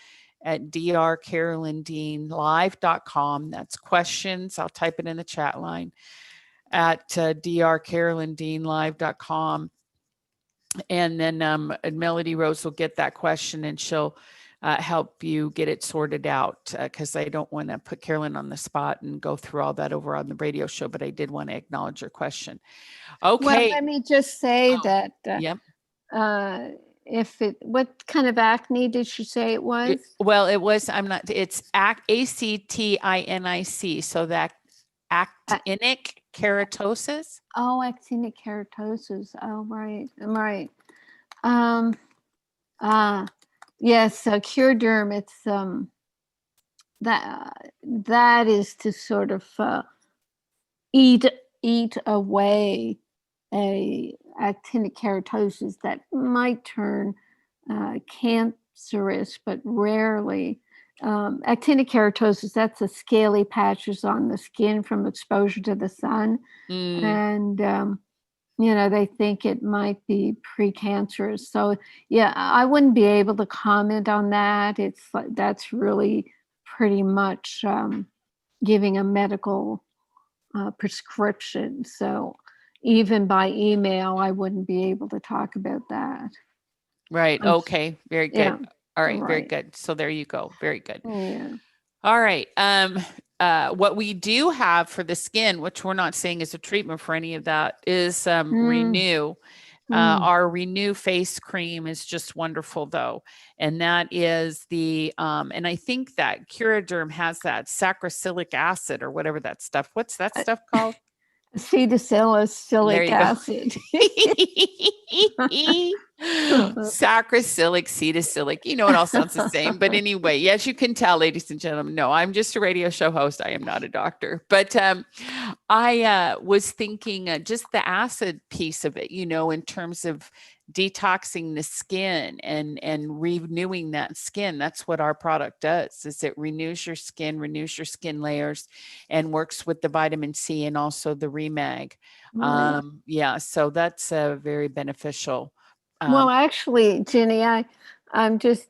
at drcarolyndeanlive.com. That's questions. I'll type it in the chat line at drcarolyndeanlive.com. And then Melody Rose will get that question and she'll help you get it sorted out, because I don't want to put Carolyn on the spot and go through all that over on the radio show, but I did want to acknowledge your question. Okay. Well, let me just say that yep. What kind of acne did she say it was? It's ACTINIC. So that actinic keratosis. Oh, actinic keratosis. Oh, right. Yes, Curaderm. It's that is to sort of eat away a actinic keratosis that might turn cancerous, but rarely. Actinic keratosis, that's the scaly patches on the skin from exposure to the sun. And they think it might be precancerous. So yeah, I wouldn't be able to comment on that. That's really pretty much giving a medical prescription. So even by email, I wouldn't be able to talk about that. Right. Okay. Very good. Yeah. All right. Very good. So there you go. Very good. Yeah. All right. What we do have for the skin, which we're not saying is a treatment for any of that, is Renew. Our Renew face cream is just wonderful, though. And that is and I think that Curaderm has that salicylic acid or whatever that stuff. What's that stuff called? There acetylsalicylic you go. acid. Sacrocylic, cetocylic, it all sounds the same. But anyway, as you can tell, ladies and gentlemen, no, I'm just a radio show host. I am not a doctor. But I was thinking just the acid piece of it, in terms of detoxing the skin and renewing that skin. That's what our product does, is it renews your skin layers, and works with the vitamin C and also the Remag. Right. Yeah, so that's very beneficial. Well, actually, Jenny, I'm just,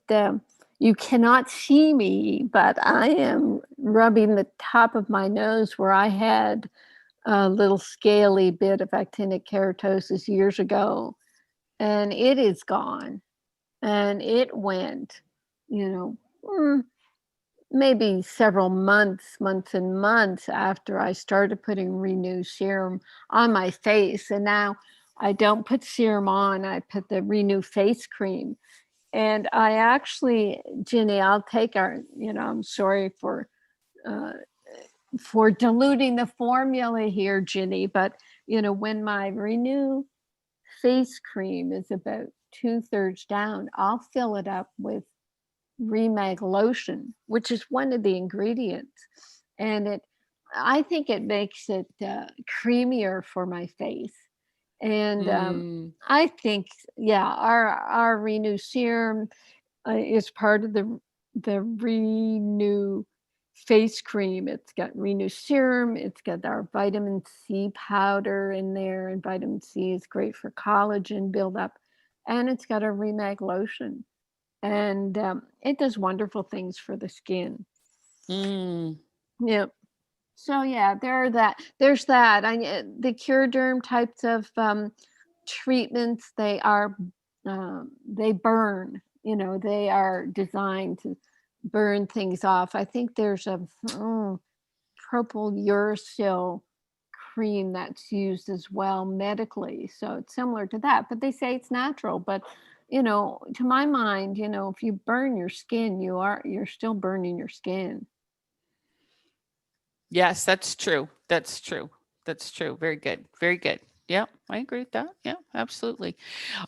you cannot see me, but I am rubbing the top of my nose where I had a little scaly bit of actinic keratosis years ago, and it is gone. And it went, you know, maybe several months and months after I started putting Renew serum on my face. And now I don't put serum on, I put the Renew face cream. And I actually, Ginny, I'll take I'm sorry for diluting the formula here, Ginny, but when my Renew face cream is about 2/3 down, I'll fill it up with Remag lotion, which is one of the ingredients, and I think it makes it creamier for my face. And I think, yeah, our Renew serum is part of the Renew face cream. It's got Renew serum, it's got our vitamin C powder in there, and vitamin C is great for collagen buildup, and it's got a Remag lotion, and it does wonderful things for the skin. Yep. So yeah, there's that. The Curaderm types of treatments, they burn. They are designed to burn things off. I think there's a propyl uracil cream that's used as well medically, so it's similar to that. But they say it's natural. But to my mind, if you burn your skin, you're still burning your skin. Yes, that's true. That's true. That's true. Very good. Very good. Yeah, I agree with that. Yeah, absolutely.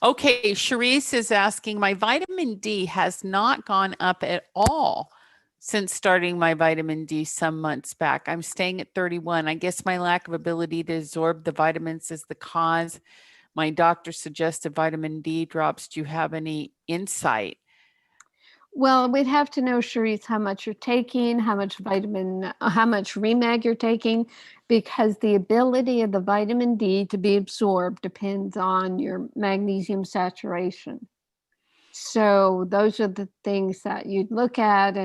Okay, Charisse is asking, my vitamin D has not gone up at all since starting my vitamin D some months back. I'm staying at 31. I guess my lack of ability to absorb the vitamins is the cause. My doctor suggested vitamin D drops. Do you have any insight? Well, we'd have to know, Charisse, how much you're taking, how much Remag you're taking, because the ability of the vitamin D to be absorbed depends on your magnesium saturation. So those are the things that you'd look at.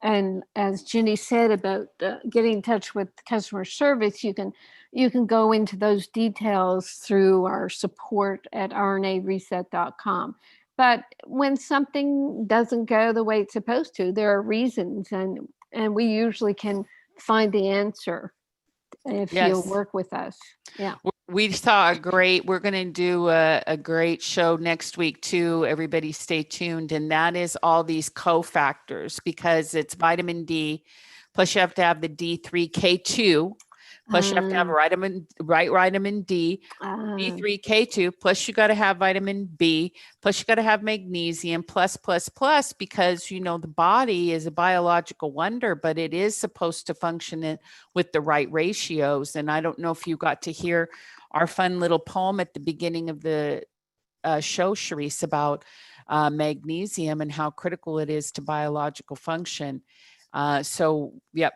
And as Ginny said about getting in touch with customer service, you can go into those details through our support at rnareset.com. But when something doesn't go the way it's supposed to, there are reasons, and we usually can find the answer if you'll work with us. Yeah. We saw we're going to do a great show next week too. Everybody stay tuned. And that is all these cofactors, because it's vitamin D, plus you have to have the D3K2, plus you have to have vitamin D, D3K2, plus you got to have vitamin B, plus you got to have magnesium, plus, because, the body is a biological wonder, but it is supposed to function with the right ratios. And I don't know if you got to hear our fun little poem at the beginning of the show, Charisse, about magnesium and how critical it is to biological function. Yep.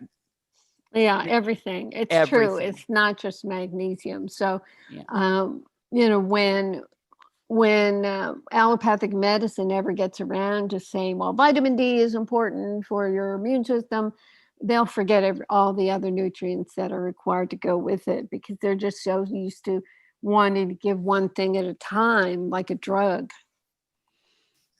Yeah, everything. It's true. It's not just magnesium. So, when allopathic medicine ever gets around to saying, well, vitamin D is important for your immune system, they'll forget all the other nutrients that are required to go with it, because they're just so used to wanting to give one thing at a time, like a drug.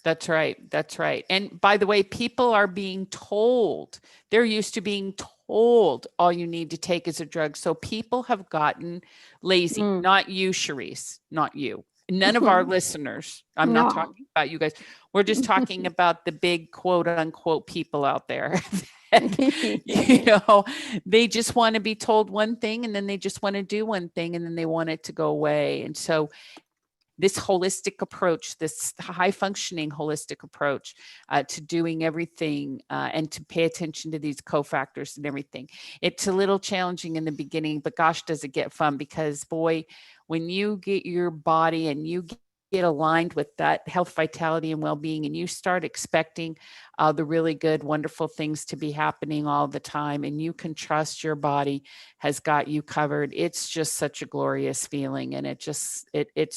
That's right. That's right. And by the way, people are being told, they're used to being told all you need to take is a drug. So people have gotten lazy. Not you, Charisse, not you. None of our listeners. I'm not talking about you guys. We're just talking about the big quote unquote people out there They just want to be told one thing, and then they just want to do one thing, and then they want it to go away. And so this holistic approach, this high functioning holistic approach to doing everything and to pay attention to these cofactors and everything. It's a little challenging in the beginning, but gosh, does it get fun, because boy, when you get your body and you get aligned with that health, vitality, and well-being, and you start expecting the really good, wonderful things to be happening all the time, and you can trust your body has got you covered. It's just such a glorious feeling, and it's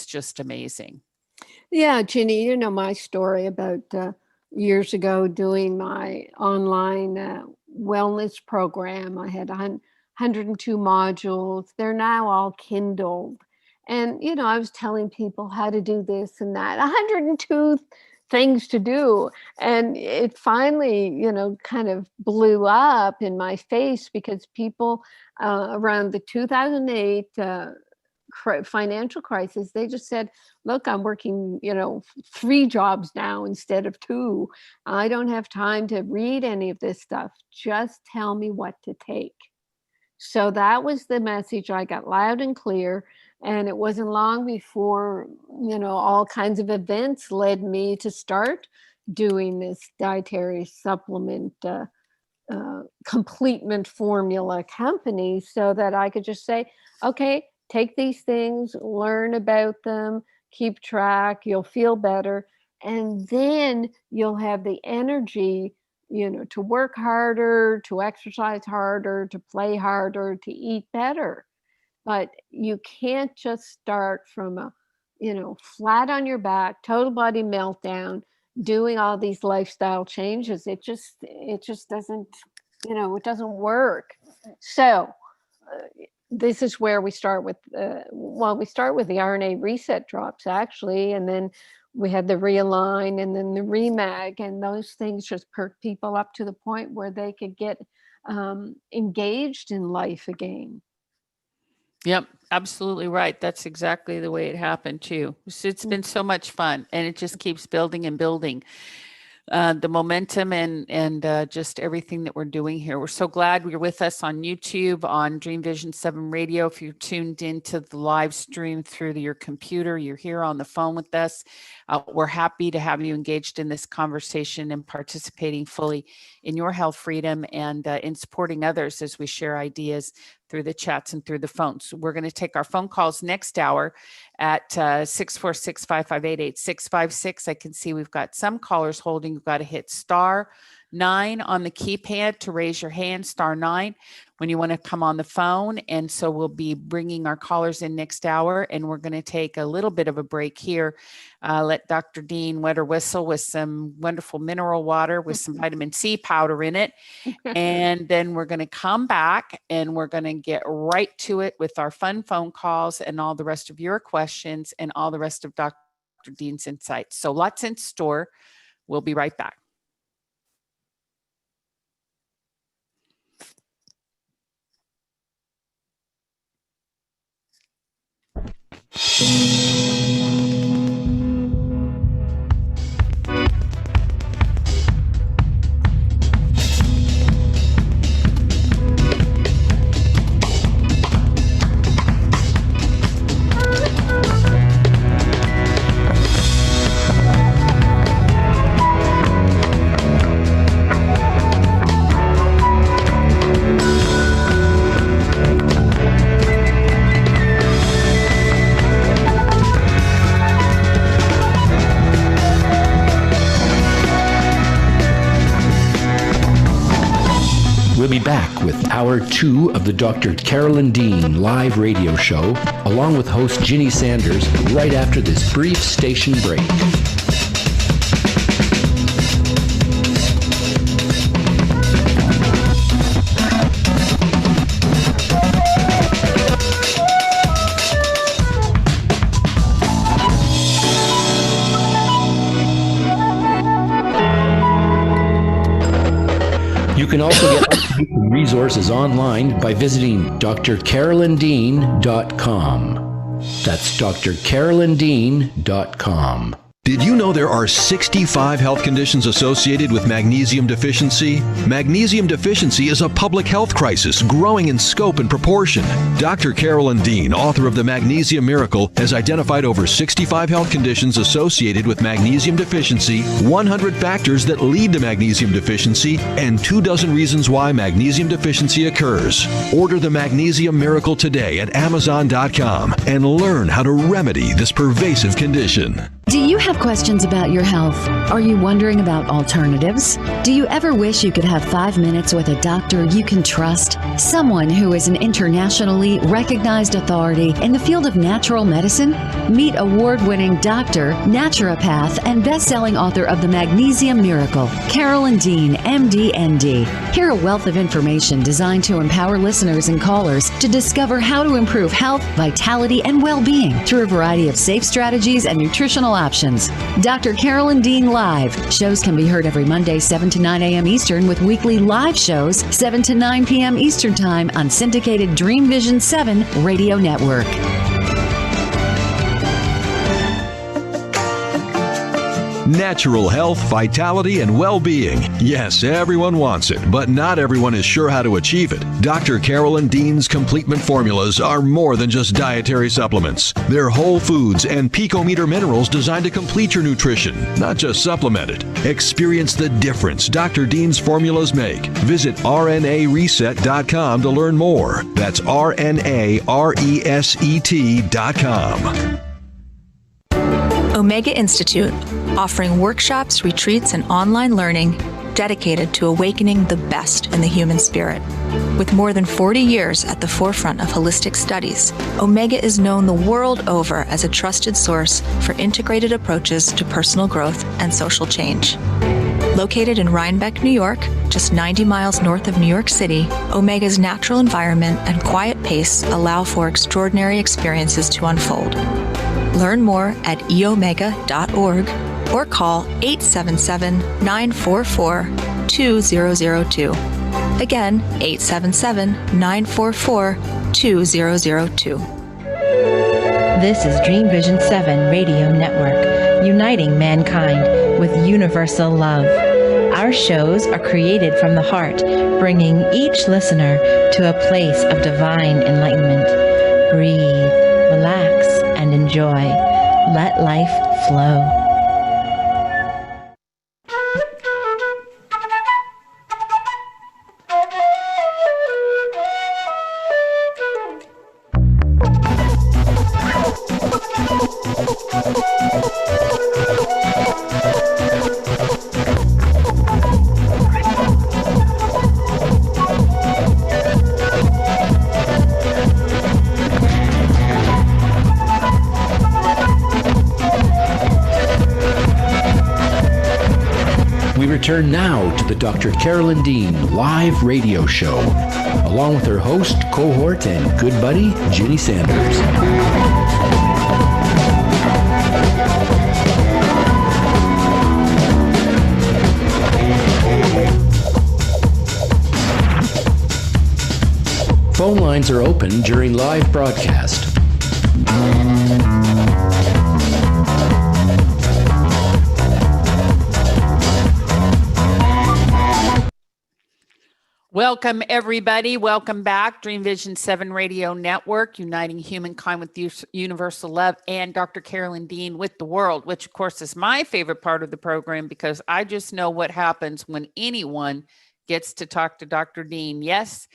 just amazing. Yeah, Ginny, you know my story about years ago doing my online wellness program. I had 102 modules. They're now all Kindled. And, I was telling people how to do this and that, 102 things to do. And it finally, kind of blew up in my face, because people around the 2008 financial crisis, they just said, look, I'm working, 3 jobs now instead of 2. I don't have time to read any of this stuff. Just tell me what to take. So that was the message I got loud and clear. And it wasn't long before, all kinds of events led me to start doing this dietary supplement complement formula company, so that I could just say, okay, take these things, learn about them, keep track, you'll feel better. And then you'll have the energy, to work harder, to exercise harder, to play harder, to eat better. But you can't just start from a, flat on your back, total body meltdown, doing all these lifestyle changes. It just doesn't, it doesn't work. So this is where we start with, we start with the RNA reset drops, actually, and then we had the Realign and then the Remag, and those things just perk people up to the point where they could get engaged in life again. Yep, absolutely right. That's exactly the way it happened too. It's been so much fun, and it just keeps building and building. The momentum and just everything that we're doing here. We're so glad you're with us on YouTube, on Dream Vision 7 Radio. If you're tuned into the live stream through your computer, you're here on the phone with us. We're happy to have you engaged in this conversation and participating fully in your health freedom and in supporting others as we share ideas through the chats and through the phones. We're going to take our phone calls next hour at 646-558-8656. I can see we've got some callers holding. You've got to hit *9 on the keypad to raise your hand, *9 when you want to come on the phone. And so we'll be bringing our callers in next hour, and we're going to take a little bit of a break here. Let Dr. Dean wet her whistle with some wonderful mineral water with some vitamin C powder in it. And then we're going to come back and we're going to get right to it with our fun phone calls and all the rest of your questions and all the rest of Dr. Dean's insights. So lots in store. We'll be right back. We'll be back with Hour 2 of the Dr. Carolyn Dean live radio show, along with host Ginny Sanders, right after this brief station break. You can also get resources online by visiting drcarolyndean.com. That's drcarolyndean.com. Did you know there are 65 health conditions associated with magnesium deficiency? Magnesium deficiency is a public health crisis growing in scope and proportion. Dr. Carolyn Dean, author of The Magnesium Miracle, has identified over 65 health conditions associated with magnesium deficiency, 100 factors that lead to magnesium deficiency, and 24 reasons why magnesium deficiency occurs. Order The Magnesium Miracle today at Amazon.com and learn how to remedy this pervasive condition. Do you have questions about your health? Are you wondering about alternatives? Do you ever wish you could have 5 minutes with a doctor you can trust? Someone who is an internationally recognized authority in the field of natural medicine? Meet award-winning doctor, naturopath, and best-selling author of The Magnesium Miracle, Carolyn Dean, MD, ND. Hear a wealth of information designed to empower listeners and callers to discover how to improve health, vitality, and well-being through a variety of safe strategies and nutritional options. Dr. Carolyn Dean Live. Shows can be heard every Monday, 7 to 9 a.m. Eastern, with weekly live shows, 7 to 9 p.m. Eastern Time on syndicated Dream Vision 7 radio network. Natural health, vitality, and well-being. Yes, everyone wants it, but not everyone is sure how to achieve it. Dr. Carolyn Dean's Complement formulas are more than just dietary supplements. They're whole foods and picometer minerals designed to complete your nutrition, not just supplement it. Experience the difference Dr. Dean's formulas make. Visit RNAreset.com to learn more. That's RNARESET.com. Omega Institute, offering workshops, retreats, and online learning dedicated to awakening the best in the human spirit. With more than 40 years at the forefront of holistic studies, Omega is known the world over as a trusted source for integrated approaches to personal growth and social change. Located in Rhinebeck, New York, just 90 miles north of New York City, Omega's natural environment and quiet pace allow for extraordinary experiences to unfold. Learn more at eomega.org or call 877-944-2002. Again, 877-944-2002. This is Dream Vision 7 Radio Network, uniting mankind with universal love. Our shows are created from the heart, bringing each listener to a place of divine enlightenment. Breathe, relax, and enjoy. Let life flow. Return now to the Dr. Carolyn Dean live radio show, along with her host, cohort, and good buddy, Ginny Sanders. Phone lines are open during live broadcast. Welcome, everybody. Welcome back. Dream Vision 7 Radio Network, uniting humankind with universal love, and Dr. Carolyn Dean with the world, which, of course, is my favorite part of the program because I just know what happens when anyone gets to talk to Dr. Dean. Yes.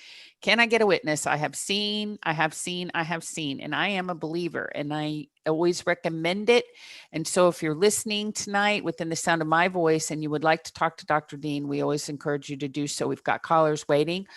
Can I get a witness? I have seen, and I am a believer, and I always recommend it. And so if you're listening tonight within the sound of my voice and you would like to talk to Dr. Dean, we always encourage you to do so. We've got callers waiting.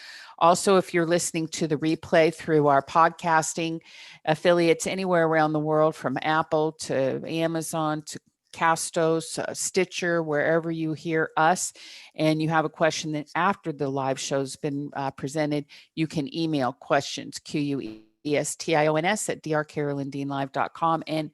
Also, if you're listening to the replay through our podcasting affiliates anywhere around the world, from Apple to Amazon to Castos, Stitcher, wherever you hear us, and you have a question that after the live show's been presented, you can email questions, questions at drcarolyndeanlive.com, and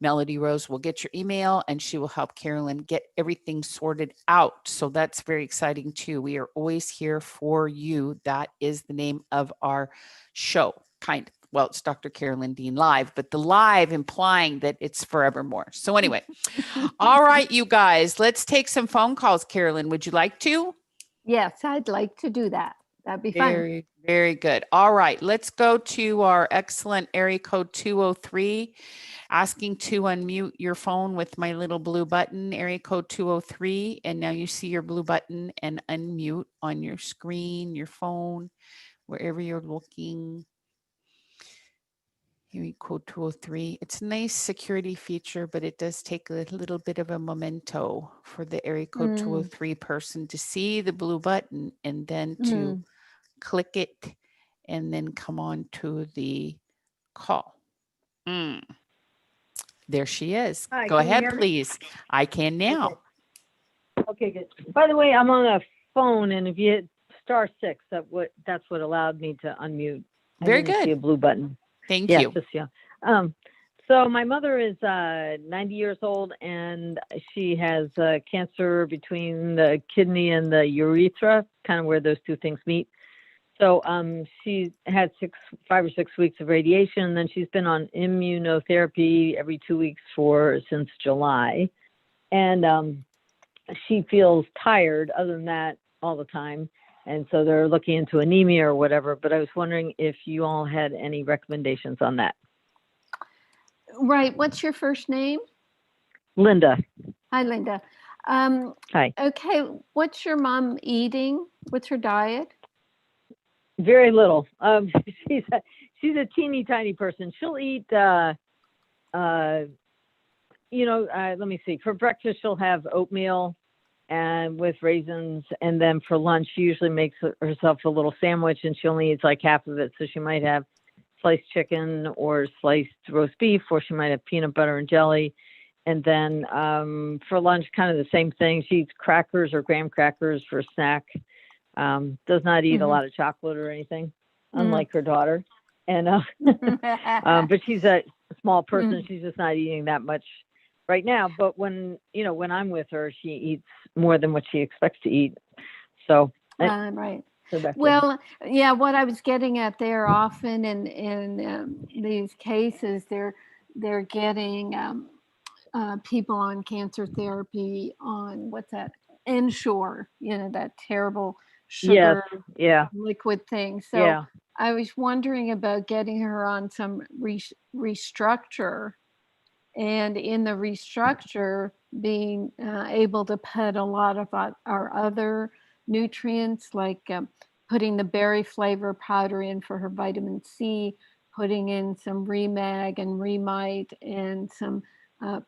Melody Rose will get your email and she will help Carolyn get everything sorted out. So that's very exciting too. We are always here for you. That is the name of our show, kind of. well, it's Dr. Carolyn Dean Live, but the live implying that it's forevermore. So anyway, all right, you guys, let's take some phone calls. Carolyn, would you like to? Yes, I'd like to do that. That'd be fun. Very, very good. All right, let's go to our excellent area code 203. Asking to unmute your phone with my little blue button, area code 203. And now you see your blue button and unmute on your screen, your phone, wherever you're looking. Area code 203. It's a nice security feature, but it does take a little bit of a memento for the area code 203 person to see the blue button and then to click it and then come on to the call. There she is. Hi, go can you ahead, hear me? please. I can now. Okay, good. By the way, I'm on a phone, and if you hit *6, that's what allowed me to unmute. Very I didn't see good. a blue button. Thank Yeah, you. just yeah. So my mother is 90 years old, and she has cancer between the kidney and the urethra, kind of where those two things meet. So she had 5 or 6 weeks of radiation, and then she's been on immunotherapy every 2 weeks since July. And she feels tired other than that all the time. And so they're looking into anemia or whatever. But I was wondering if you all had any recommendations on that. Right. What's your first name? Linda. Hi, Linda. Hi. Okay. What's your mom eating? What's her diet? Very little. She's a teeny tiny person. She'll eat, let me see. For breakfast, she'll have oatmeal and with raisins. And then for lunch, she usually makes herself a little sandwich, and she only eats like half of it. So she might have sliced chicken or sliced roast beef, or she might have peanut butter and jelly. And then for lunch, kind of the same thing. She eats crackers or graham crackers for a snack. Does not eat a lot of chocolate or anything, unlike her daughter. And but she's a small person. She's just not eating that much right now. But when I'm with her, she eats more than what she expects to eat. So right. Well, yeah, what I was getting at there, often in these cases, they're getting people on cancer therapy on what's that? Ensure, that terrible sugar liquid thing. So I was wondering about getting her on some restructure, and in the restructure being able to put a lot of our other nutrients, like putting the berry flavor powder in for her vitamin C, putting in some Remag and Remite and some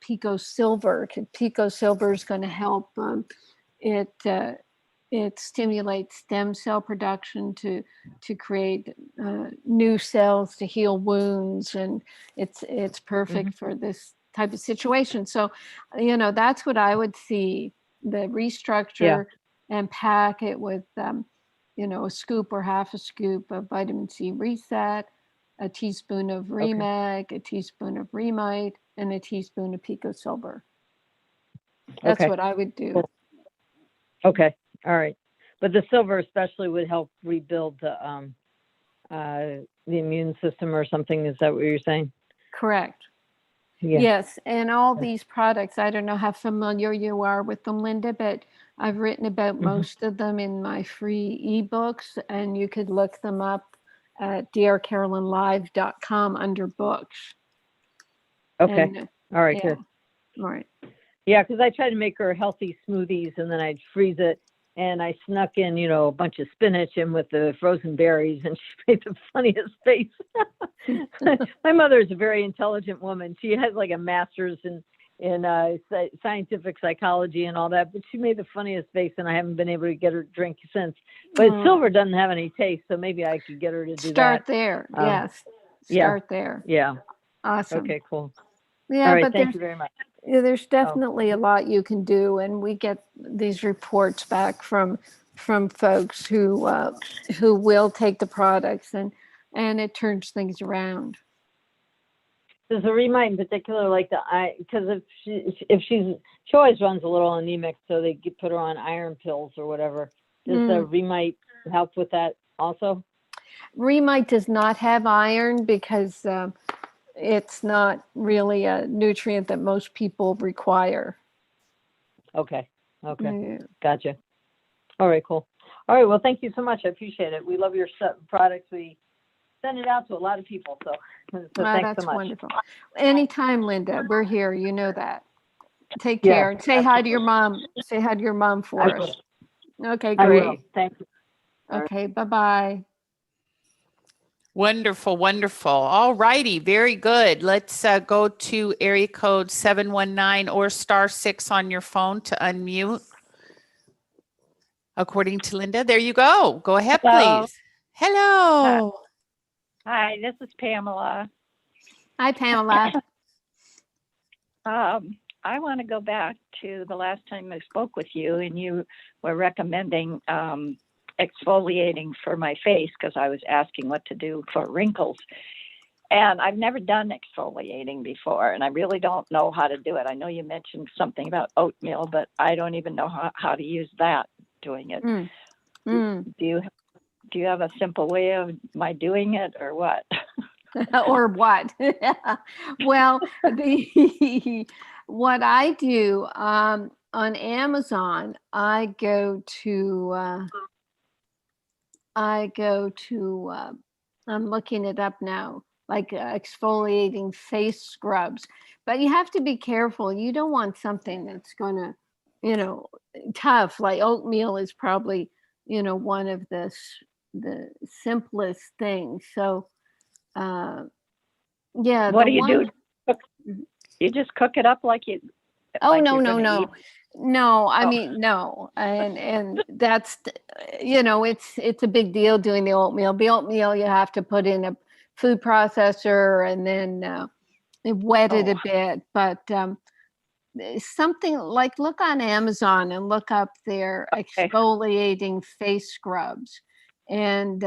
Pico Silver. Pico Silver is going to help. It stimulates stem cell production to create new cells to heal wounds, and it's perfect for this type of situation. So, that's what I would see: the restructure and pack it with, a scoop or half a scoop of vitamin C Reset, a teaspoon of Remag, a teaspoon of Remite, and a teaspoon of Pico Silver. That's what I would do. Cool. Okay. All right. But the silver especially would help rebuild the immune system or something. Is that what you're saying? Correct. Yeah. Yes. And all these products, I don't know how familiar you are with them, Linda, but I've written about most of them in my free ebooks, and you could look them up at drcarolynlive.com under books. Okay. And, all right. Good. All right. Yeah, because I tried to make her healthy smoothies, and then I'd freeze it, and I snuck in, a bunch of spinach in with the frozen berries, and she made the funniest face. My mother is a very intelligent woman. She has like a master's in scientific psychology and all that, but she made the funniest face, and I haven't been able to get her to drink since. But silver doesn't have any taste, so maybe I could get her to do Start that. there. Yes. Start there. Yeah. Awesome. Okay, cool. Yeah, all right, but thank you very much. There's definitely a lot you can do, and we get these reports back from folks who will take the products, and it turns things around. Does the Remite in particular, like the eye, because if she always runs a little anemic, so they put her on iron pills or whatever. Does the Remite help with that also? Rheumite does not have iron because it's not really a nutrient that most people require. Okay. Yeah. Gotcha. All right, cool. All right, well, thank you so much. I appreciate it. We love your products. We send it out to a lot of people, so thanks That's so much. wonderful. Anytime, Linda, we're here. You know that. Take Yeah, care. And say hi to your absolutely. mom. Say hi to your mom for I us. will. Okay, I will. great. Thank you. Okay, bye-bye. Wonderful, wonderful. All righty, very good. Let's go to area code 719 or *6 on your phone to unmute. According to Linda, there you go. Go ahead, Hello. please. Hello. Hi, this is Pamela. Hi, Pamela. I want to go back to the last time I spoke with you, and you were recommending exfoliating for my face because I was asking what to do for wrinkles. And I've never done exfoliating before, and I really don't know how to do it. I know you mentioned something about oatmeal, but I don't even know how to use that doing it. Do you have a simple way of my doing it, or what? Or what? Well, what I do on Amazon, I go to I'm looking it up now, like exfoliating face scrubs. But you have to be careful. You don't want something that's going to, tough. Like oatmeal is probably, one of the simplest things. So, yeah. What do you do? You just cook it up like you. Oh, like no, you're no, gonna no. eat? No, I mean, no. And that's, it's a big deal doing the oatmeal. The oatmeal, you have to put in a food processor and then wet it a bit. But something like, look on Amazon and look up their exfoliating face scrubs. And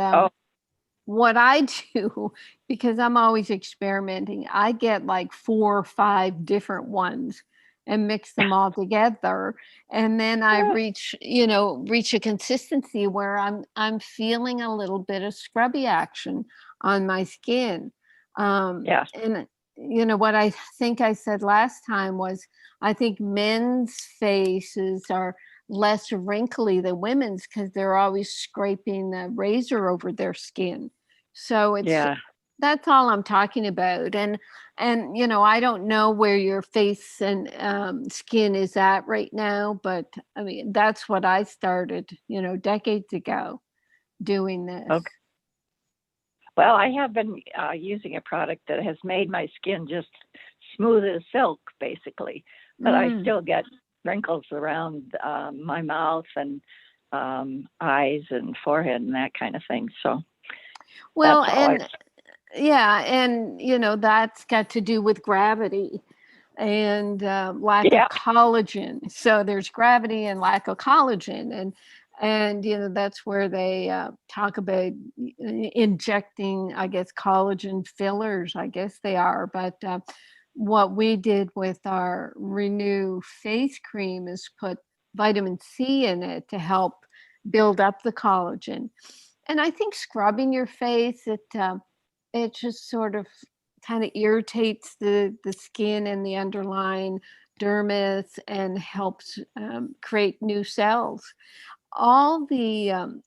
what I do, because I'm always experimenting, I get like 4 or 5 different ones and mix them all together, and then I reach a consistency where I'm feeling a little bit of scrubby action on my skin. And what I think I said last time was, I think men's faces are less wrinkly than women's because they're always scraping the razor over their skin. So that's all I'm talking about. And I don't know where your face and skin is at right now, but I mean, that's what I started, decades ago doing this. Okay. Well, I have been using a product that has made my skin just smooth as silk, basically, but I still get wrinkles around my mouth and eyes and forehead and that kind of thing. So, well, and that's got to do with gravity and lack of collagen. So there's gravity and lack of collagen, and that's where they talk about injecting, I guess, collagen fillers. I guess they are, but what we did with our Renew face cream is put vitamin C in it to help build up the collagen. And I think scrubbing your face, it just sort of kind of irritates the skin and the underlying dermis and helps create new cells. All the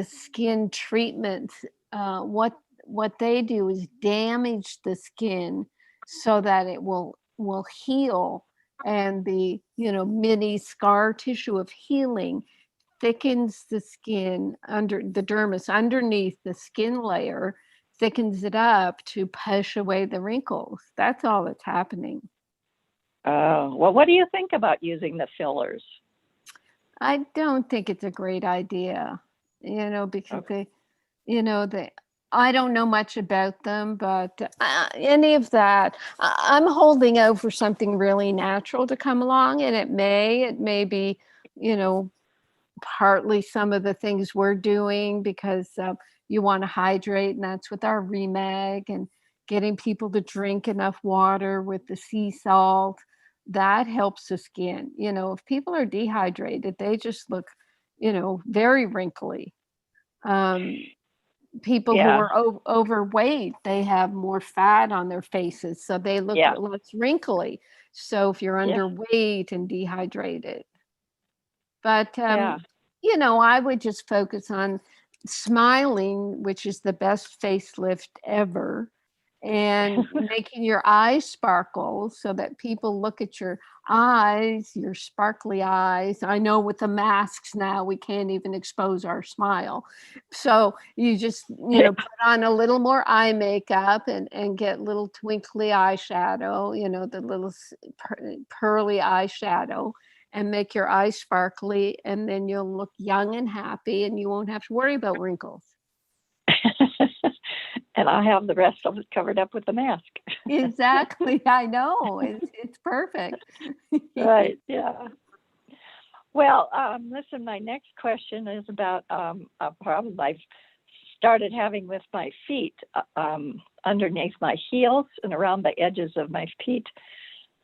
skin treatments, what they do is damage the skin so that it will heal, and the mini scar tissue of healing thickens the skin under the dermis underneath the skin layer, thickens it up to push away the wrinkles. That's all that's happening. Well, what do you think about using the fillers? I don't think it's a great idea, because I don't know much about them, but any of that, I'm holding out for something really natural to come along, and it may be, partly some of the things we're doing because you want to hydrate, and that's with our Remag and getting people to drink enough water with the sea salt. That helps the skin. If people are dehydrated, they just look, very wrinkly. people who Yeah. are overweight, they have more fat on their faces, so they look Yeah. less wrinkly. So if you're Yeah. underweight and dehydrated, but Yeah. I would just focus on smiling, which is the best facelift ever, and making your eyes sparkle so that people look at your eyes, your sparkly eyes. I know with the masks now, we can't even expose our smile. So you just, put on a little more eye makeup and get little twinkly eyeshadow, the little pearly eyeshadow, and make your eyes sparkly, and then you'll look young and happy, and you won't have to worry about wrinkles. And I have the rest of it covered up with the mask. Exactly. I know. It's perfect. Right. Yeah. Well, listen, my next question is about a problem I've started having with my feet, underneath my heels and around the edges of my feet.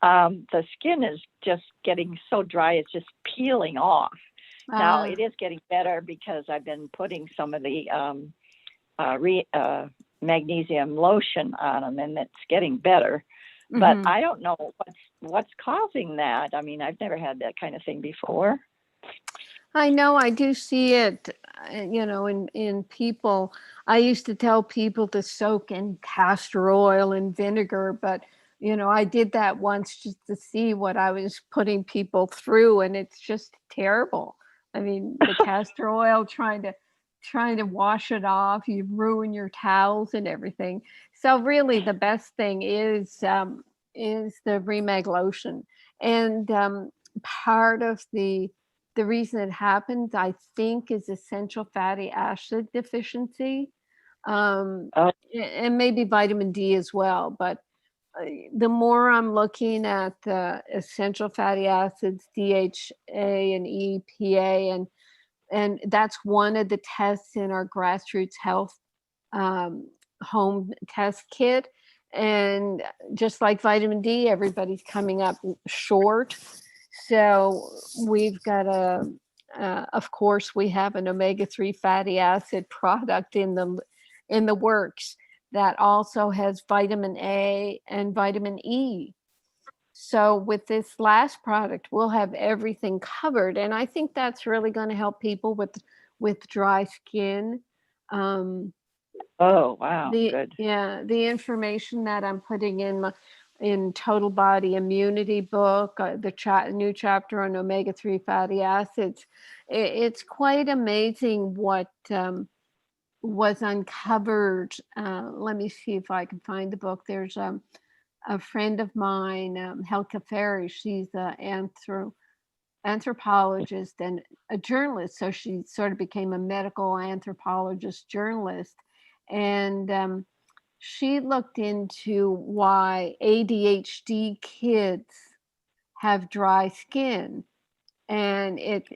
The skin is just getting so dry, it's just peeling off. Now, it is getting better because I've been putting some of the magnesium lotion on them, and it's getting better. But I don't know what's causing that. I mean, I've never had that kind of thing before. I know, I do see it, in people. I used to tell people to soak in castor oil and vinegar, but I did that once just to see what I was putting people through, and it's just terrible. I mean, the castor oil trying to wash it off, you ruin your towels and everything. So really, the best thing is the Remag lotion, and part of the reason it happens, I think, is essential fatty acid deficiency, and maybe vitamin D as well. But the more I'm looking at the essential fatty acids, DHA and EPA, and that's one of the tests in our Grassroots Health home test kit. And just like vitamin D, everybody's coming up short. So we've got of course, we have an omega-3 fatty acid product in the works that also has vitamin A and vitamin E. So with this last product, we'll have everything covered, and I think that's really going to help people with dry skin. Oh, wow, good. The information that I'm putting in Total Body Immunity book, the new chapter on omega-3 fatty acids, it's quite amazing what was uncovered. Let me see if I can find the book. There's a friend of mine, Helga Ferry. She's an anthropologist and a journalist. So she sort of became a medical anthropologist journalist. And she looked into why ADHD kids have dry skin. And it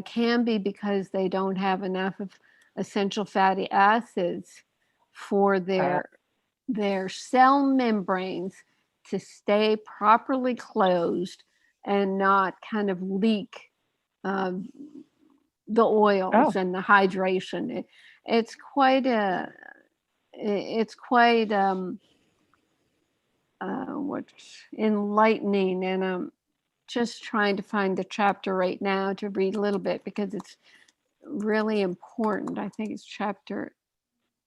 can be because they don't have enough of essential fatty acids for their cell membranes to stay properly closed and not kind of leak the oils and the hydration. It's quite what's enlightening, and I'm just trying to find the chapter right now to read a little bit because it's really important. I think it's chapter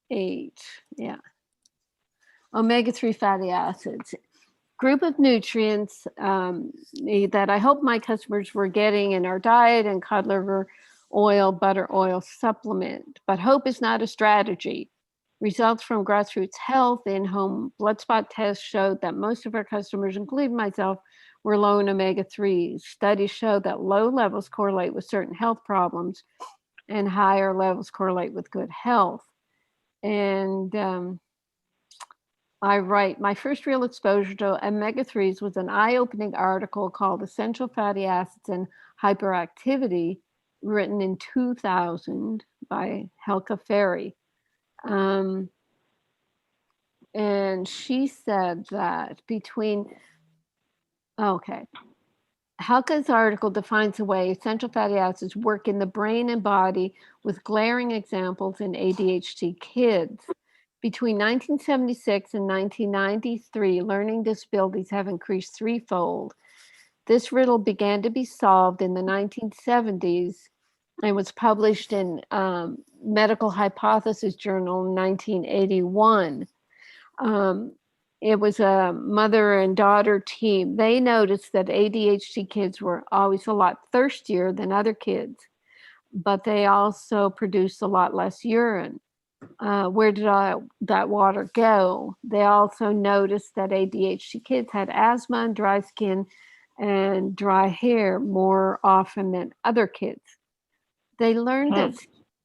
8. Yeah. Omega-3 fatty acids, group of nutrients that I hope my customers were getting in our diet and cod liver oil, butter oil supplement. But hope is not a strategy. Results from Grassroots Health in-home blood spot tests showed that most of our customers, including myself, were low in omega-3s. Studies show that low levels correlate with certain health problems and higher levels correlate with good health. And I write, my first real exposure to omega-3s was an eye-opening article called Essential Fatty Acids and Hyperactivity, written in 2000 by Helga Ferry. And she said that Halka's article defines the way essential fatty acids work in the brain and body with glaring examples in ADHD kids. Between 1976 and 1993, learning disabilities have increased threefold. This riddle began to be solved in the 1970s and was published in Medical Hypothesis Journal in 1981. It was a mother and daughter team. They noticed that ADHD kids were always a lot thirstier than other kids, but they also produced a lot less urine. Where did that water go? They also noticed that ADHD kids had asthma and dry skin and dry hair more often than other kids. They learned that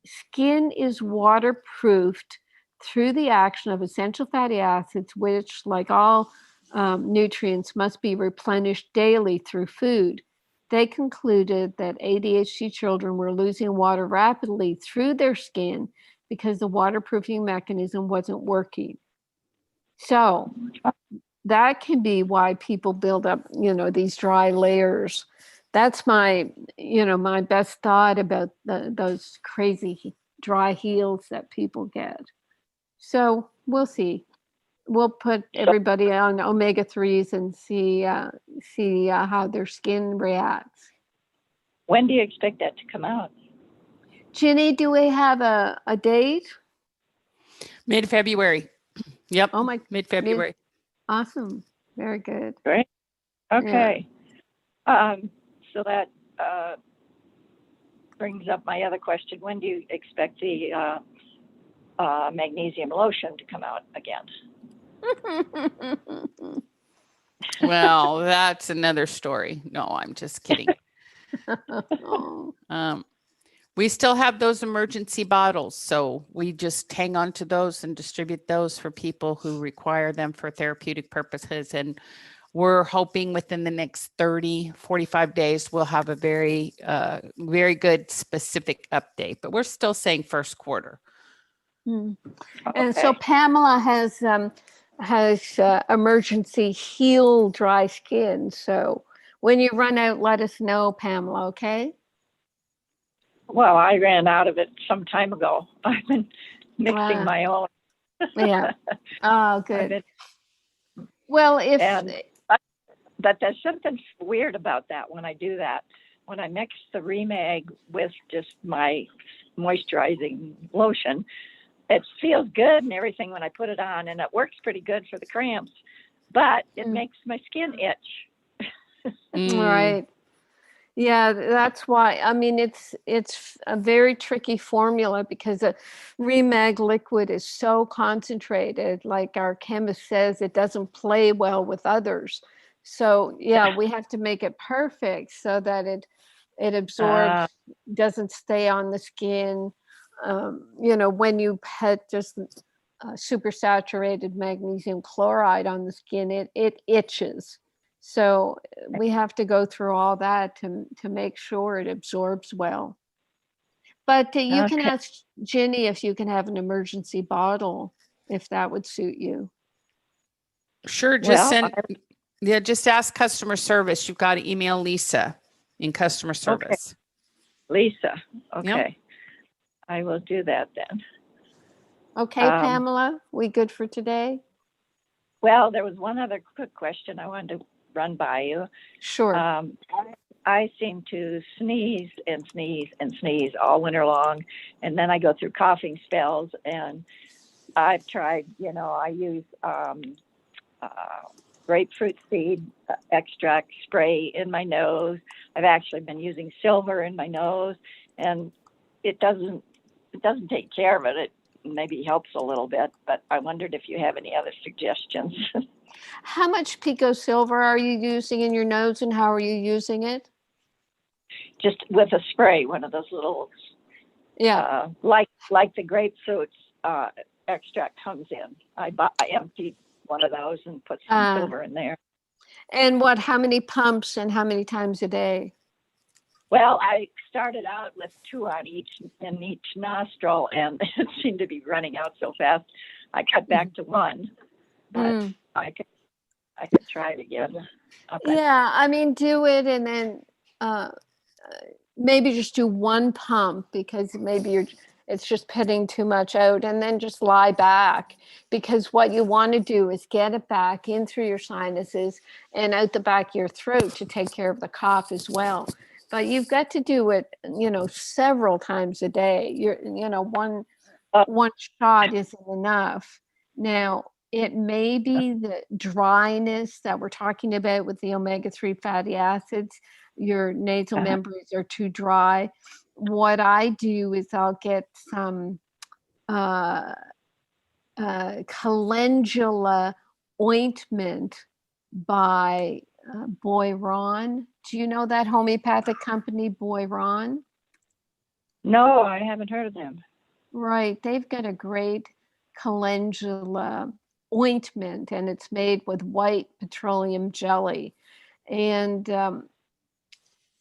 skin is waterproofed through the action of essential fatty acids, which, like all nutrients, must be replenished daily through food. They concluded that ADHD children were losing water rapidly through their skin because the waterproofing mechanism wasn't working. So that can be why people build up, these dry layers. That's my best thought about those crazy dry heels that people get. So we'll see. We'll put everybody on omega-3s and see how their skin reacts. When do you expect that to come out? Ginny, do we have a date? Mid-February. Yep. Oh my! Mid-February. Awesome. Very good. Great. Okay. Yeah. So that brings up my other question. When do you expect the magnesium lotion to come out again? Well, that's another story. No, I'm just kidding. We still have those emergency bottles, so we just hang on to those and distribute those for people who require them for therapeutic purposes. And we're hoping within the next 45 days, we'll have a very, very good specific update, but we're still saying first quarter. And so Pamela has emergency heal dry skin. So when you run out, let us know, Pamela, okay? Well, I ran out of it some time ago. I've been mixing my own. Yeah. Oh, good. Well, but there's something weird about that when I do that. When I mix the Remag with just my moisturizing lotion, it feels good and everything when I put it on, and it works pretty good for the cramps, but it makes my skin itch. Right. Yeah, that's why. I mean, it's a very tricky formula because a Remag liquid is so concentrated. Like our chemist says, it doesn't play well with others. So yeah, we have to make it perfect so that it absorbs, doesn't stay on the skin. When you put just super saturated magnesium chloride on the skin, it itches. So we have to go through all that to make sure it absorbs well. But you can ask Ginny if you can have an emergency bottle, if that would suit you. Sure. Just ask customer service. You've got to email Lisa in customer service. Okay. Lisa. Okay. Yep. I will do that then. Okay, Pamela, we good for today? Well, there was one other quick question I wanted to run by you. Sure. I seem to sneeze and sneeze and sneeze all winter long, and then I go through coughing spells, and I've tried, I use grapefruit seed extract spray in my nose. I've actually been using silver in my nose, and it doesn't take care of it. It maybe helps a little bit, but I wondered if you have any other suggestions. How much Pico Silver are you using in your nose, and how are you using it? Just with a spray, one of those little, like the grapefruit extract comes in. I emptied one of those and put some silver in there. And how many pumps and how many times a day? Well, I started out with 2 in each nostril, and it seemed to be running out so fast. I cut back to 1, but I could try it again. Okay. Yeah, I mean, do it and then maybe just do one pump because maybe it's just pitting too much out, and then just lie back, because what you want to do is get it back in through your sinuses and out the back of your throat to take care of the cough as well. But you've got to do it, several times a day. One shot isn't enough. Now, it may be the dryness that we're talking about with the omega-3 fatty acids. Your nasal membranes are too dry. What I do is I'll get some Calendula Ointment by Boiron. Do you know that homeopathic company, Boiron? No, I haven't heard of them. Right. They've got a great calendula ointment, and it's made with white petroleum jelly. And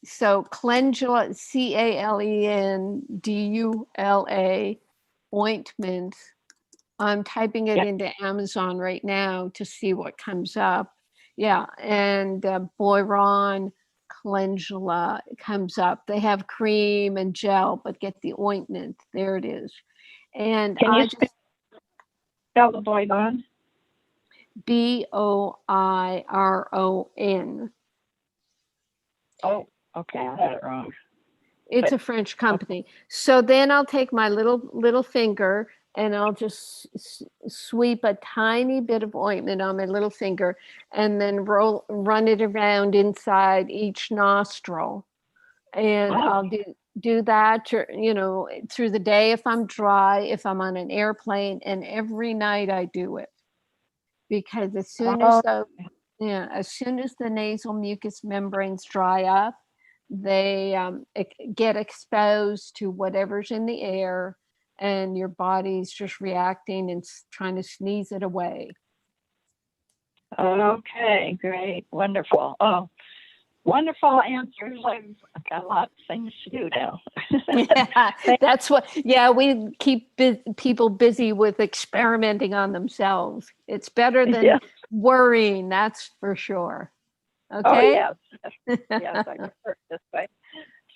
so calendula, Calendula ointment. I'm typing it into Amazon right now to see what comes up. Yeah, and Boiron calendula comes up. They have cream and gel, but get the ointment. There it is. And Can I you just spell the Boiron? Boiron. Oh, okay, I had it wrong. It's a French company. So then I'll take my little finger and I'll just sweep a tiny bit of ointment on my little finger and then run it around inside each nostril. And I'll do that, through the day if I'm dry, if I'm on an airplane, and every night I do it. Because as soon as the nasal mucous membranes dry up, they get exposed to whatever's in the air, and your body's just reacting and trying to sneeze it away. Okay, great, wonderful. Oh, wonderful answers. I've got a lot of things to do now. Yeah, that's what. Yeah, we keep people busy with experimenting on themselves. It's better than worrying, that's for sure. Okay. Oh, yes, I prefer it this way.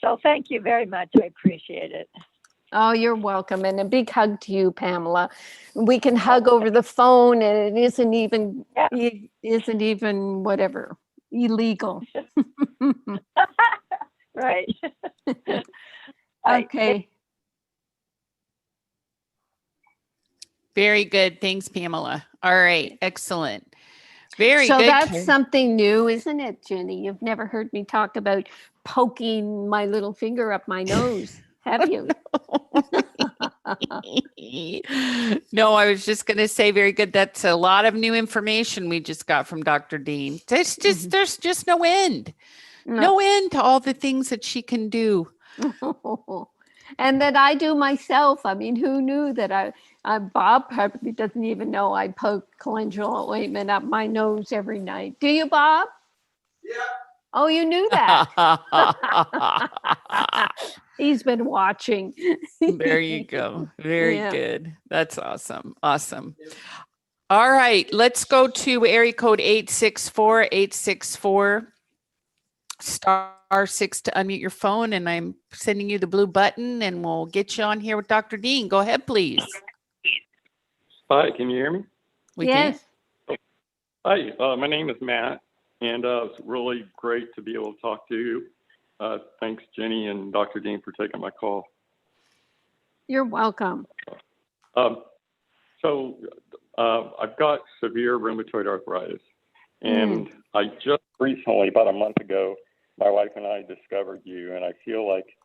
So thank you very much. I appreciate it. Oh, you're welcome. And a big hug to you, Pamela. We can hug over the phone, and it isn't even whatever, illegal. Right. Okay. Very good. Thanks, Pamela. All right. Excellent. Very so good. So that's something new, isn't it, Jenny? You've never heard me talk about poking my little finger up my nose, have you? No, I was just going to say very good. That's a lot of new information we just got from Dr. Dean. There's just no end. No end to all the things that she can do. And that I do myself. I mean, who knew that Bob probably doesn't even know I poke calendula ointment up my nose every night. Do you, Bob? Yeah. Oh, you knew that. He's been watching. There you go. Very good. That's awesome. Awesome. All right. Let's go to area code 864-864. *6 to unmute your phone, and I'm sending you the blue button, and we'll get you on here with Dr. Dean. Go ahead, please. Hi, can you hear me? Yes. Hi, my name is Matt, and it's really great to be able to talk to you. Thanks, Jenny and Dr. Dean, for taking my call. You're welcome. So I've got severe rheumatoid arthritis, and I just recently, about a month ago, my wife and I discovered you, and I feel like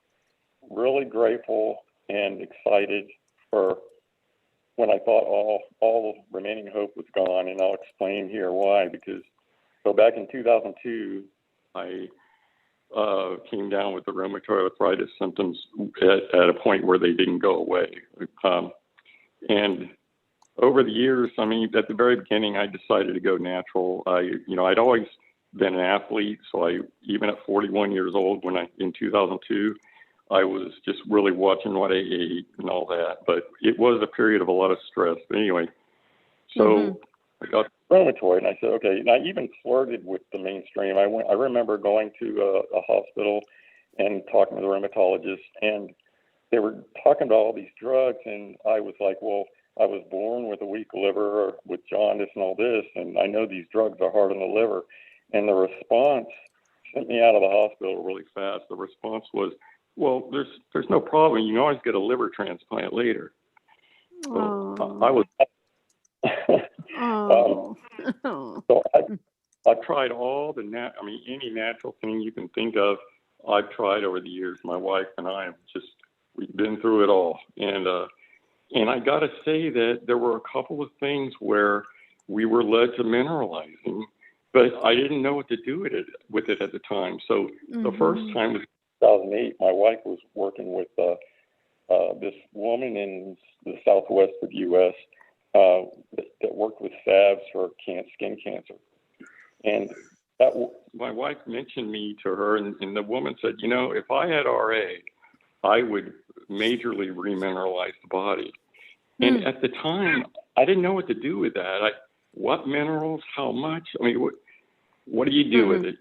really grateful and excited for when I thought all remaining hope was gone, and I'll explain here why. Because back in 2002, I came down with the rheumatoid arthritis symptoms at a point where they didn't go away, and over the years, I mean, at the very beginning, I decided to go natural. I'd always been an athlete, so even at 41 years old, in 2002, I was just really watching what I ate and all that. But it was a period of a lot of stress. But anyway, so I got rheumatoid. And I said, okay. And I even flirted with the mainstream. I remember going to a hospital and talking to the rheumatologist, and they were talking about all these drugs. And I was like, well, I was born with a weak liver, or with jaundice and all this, and I know these drugs are hard on the liver. And the response sent me out of the hospital really fast. The response was, well, there's no problem. You can always get a liver transplant later. So I was. So I've tried all the any natural thing you can think of. I've tried over the years. My wife and I we've been through it all. And I got to say that there were a couple of things where we were led to mineralizing, but I didn't know what to do with it at the time. So the first time was 2008. My wife was working with this woman in the southwest of the U.S. That worked with salves for skin cancer. And my wife mentioned me to her, and the woman said, if I had RA, I would majorly remineralize the body. And at the time, I didn't know what to do with that. What minerals, how much? I mean, what do you do with it,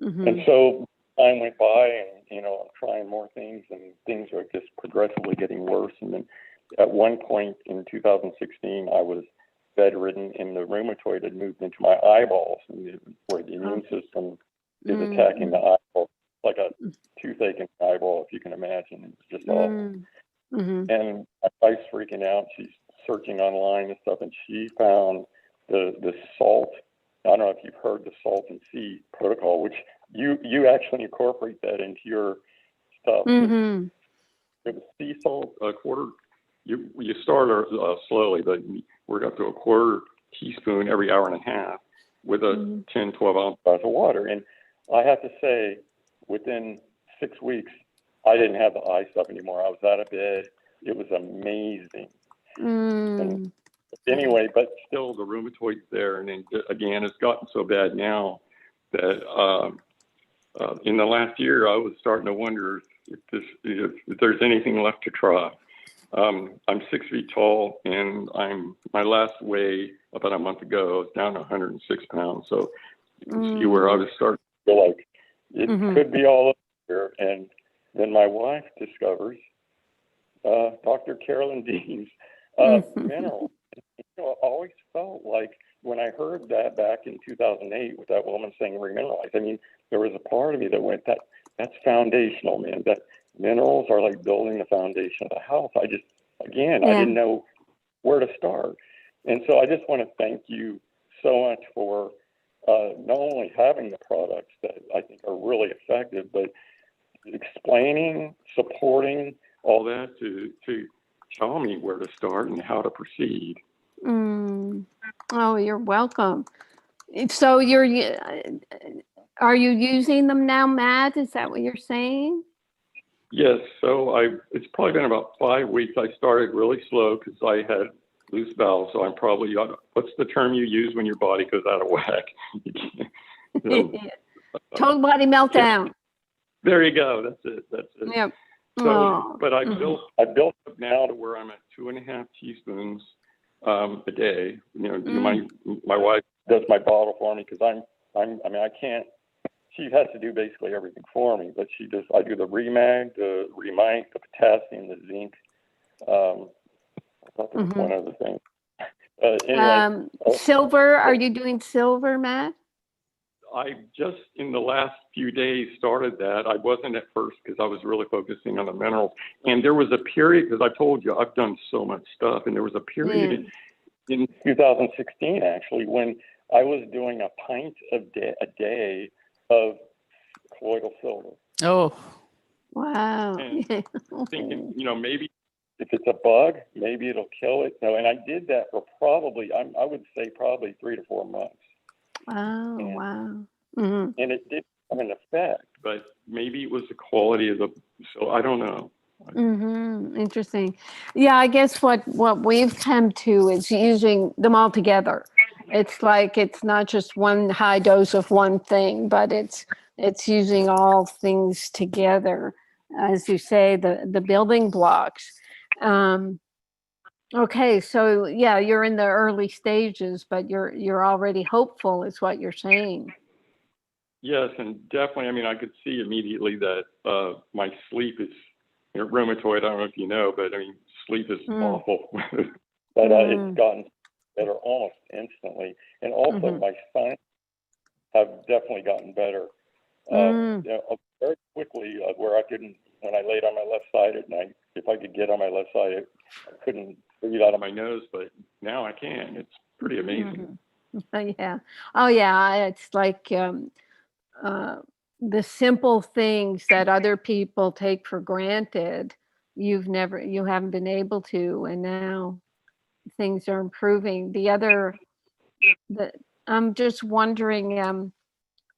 And so time went by, and, I'm trying more things, and things are just progressively getting worse. And then at one point in 2016, I was bedridden, and the rheumatoid had moved into my eyeballs, and where the immune system is attacking the eyeball, like a toothache in the eyeball, if you can imagine. It's just awful. And my wife's freaking out. She's searching online and stuff, and she found the salt. I don't know if you've heard the salt and sea protocol, which you actually incorporate that into your stuff. It was sea salt, a quarter. You start slowly, but work up to a quarter teaspoon every hour and a half with a 10, 12 ounce glass of water. And I have to say, within 6 weeks, I didn't have the eye stuff anymore. I was out of bed. It was amazing. And anyway, but still the rheumatoid's there. And then, again, it's gotten so bad now that in the last year, I was starting to wonder if there's anything left to try. I'm 6 feet tall, and my last weigh about a month ago, I was down to 106 pounds. So you can see where I was starting to feel like it could be all over here. And then my wife discovers Dr. Carolyn Dean's minerals. I always felt like when I heard that back in 2008 with that woman saying remineralize, I mean, there was a part of me that went, that's foundational, man. That minerals are like building the foundation of the house. I didn't know where to start. And so I just want to thank you so much for not only having the products that I think are really effective, but explaining, supporting all that to tell me where to start and how to proceed. Oh, you're welcome. So are you using them now, Matt? Is that what you're saying? Yes. So it's probably been about 5 weeks. I started really slow because I had loose bowels. So I'm probably, what's the term you use when your body goes out of whack? Total body meltdown. There you go. That's it. Yep. So, but I built up now to where I'm at 2.5 teaspoons a day. My wife does my bottle for me because I can't. She has to do basically everything for me, but I do the Remag, the Remite, the Potassium, the Zinc. I thought there was one other thing. Anyway, silver. Are you doing silver, Matt? I just in the last few days started that. I wasn't at first because I was really focusing on the minerals. And there was a period, because I told you I've done so much stuff, and there was a period in 2016 actually when I was doing a pint a day of colloidal silver. Oh, wow! And thinking, maybe if it's a bug, maybe it'll kill it. No, and I did that for probably, I would say probably 3 to 4 months. Wow! And, wow! And it did have an effect, but maybe it was the quality of so I don't know. Interesting. Yeah, I guess what we've come to is using them all together. It's like it's not just one high dose of one thing, but it's using all things together, as you say, the building blocks. Okay, so yeah, you're in the early stages, but you're already hopeful, is what you're saying. Yes, and definitely. I mean, I could see immediately that my sleep is rheumatoid. I don't know if you know, but I mean, sleep is awful. But it's gotten better almost instantly, and also my spine have definitely gotten better. Very quickly, where I couldn't, when I laid on my left side at night, if I could get on my left side, I couldn't breathe out of my nose, but now I can. It's pretty amazing. Yeah. Oh, yeah. It's like the simple things that other people take for granted, you haven't been able to, and now things are improving. I'm just wondering,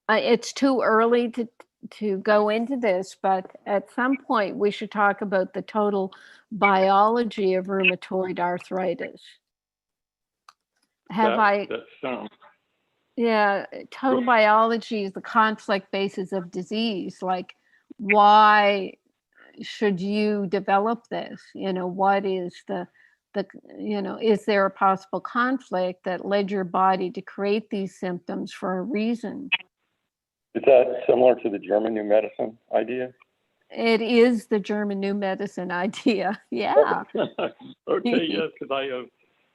it's too early to go into this, but at some point we should talk about the total biology of rheumatoid arthritis. That sounds. Yeah, total biology is the conflict basis of disease. Like, why should you develop this? What is is there a possible conflict that led your body to create these symptoms for a reason? Is that similar to the German New Medicine idea? It is the German New Medicine idea. Yeah. Okay, yes, because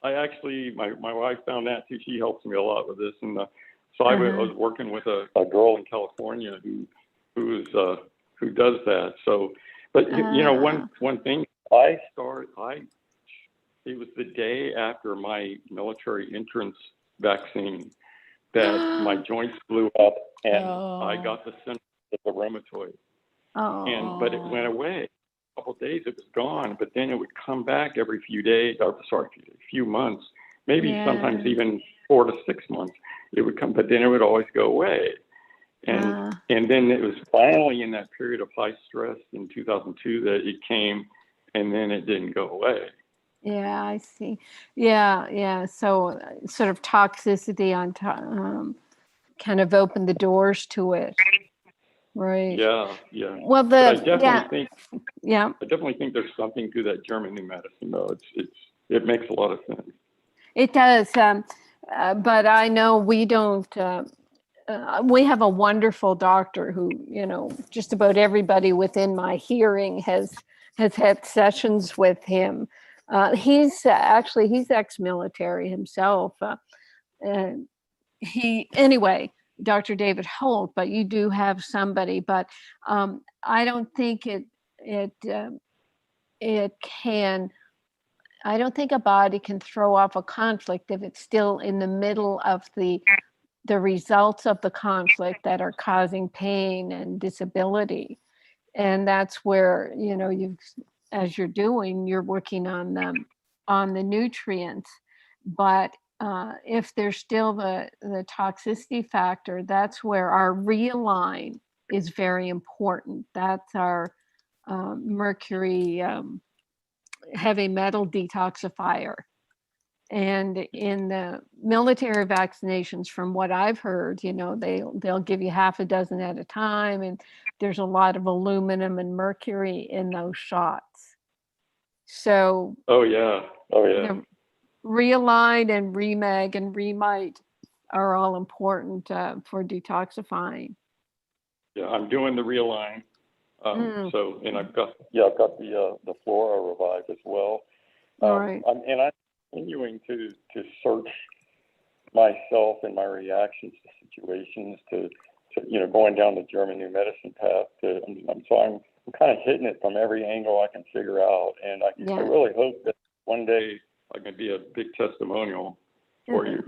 I actually, my wife found that too. She helps me a lot with this, and so I was working with a girl in California who does that. So, but one thing it was the day after my military entrance vaccine that my joints blew up, and I got the symptoms of the rheumatoid. But it went away. A couple of days, it was gone, but then it would come back every few days, few months, maybe sometimes even 4 to 6 months. It would come, but then it would always go away. And then it was finally in that period of high stress in 2002 that it came, and then it didn't go away. Yeah, I see. Yeah. So sort of toxicity on kind of opened the doors to it. Right. Yeah. Well, I definitely think there's something to that German New Medicine, though. It makes a lot of sense. It does, but I know we don't. We have a wonderful doctor who, just about everybody within my hearing has had sessions with him. He's ex-military himself. Anyway, Dr. David Holt, but you do have somebody, but I don't think it can. I don't think a body can throw off a conflict if it's still in the middle of the results of the conflict that are causing pain and disability. And that's where, as you're working on the nutrients. But if there's still the toxicity factor, that's where our realign is very important. That's our mercury heavy metal detoxifier. And in the military vaccinations, from what I've heard, they'll give you half a dozen at a time, and there's a lot of aluminum and mercury in those shots. So Realign and Remag and Remite are all important for detoxifying. Yeah, I'm doing the Realign. So, and I've got the Flora Revive as well. All right. I'm continuing to search myself and my reactions to situations, to going down the German New Medicine path. So I'm kind of hitting it from every angle I can figure out, and I really hope that one day I can be a big testimonial for you.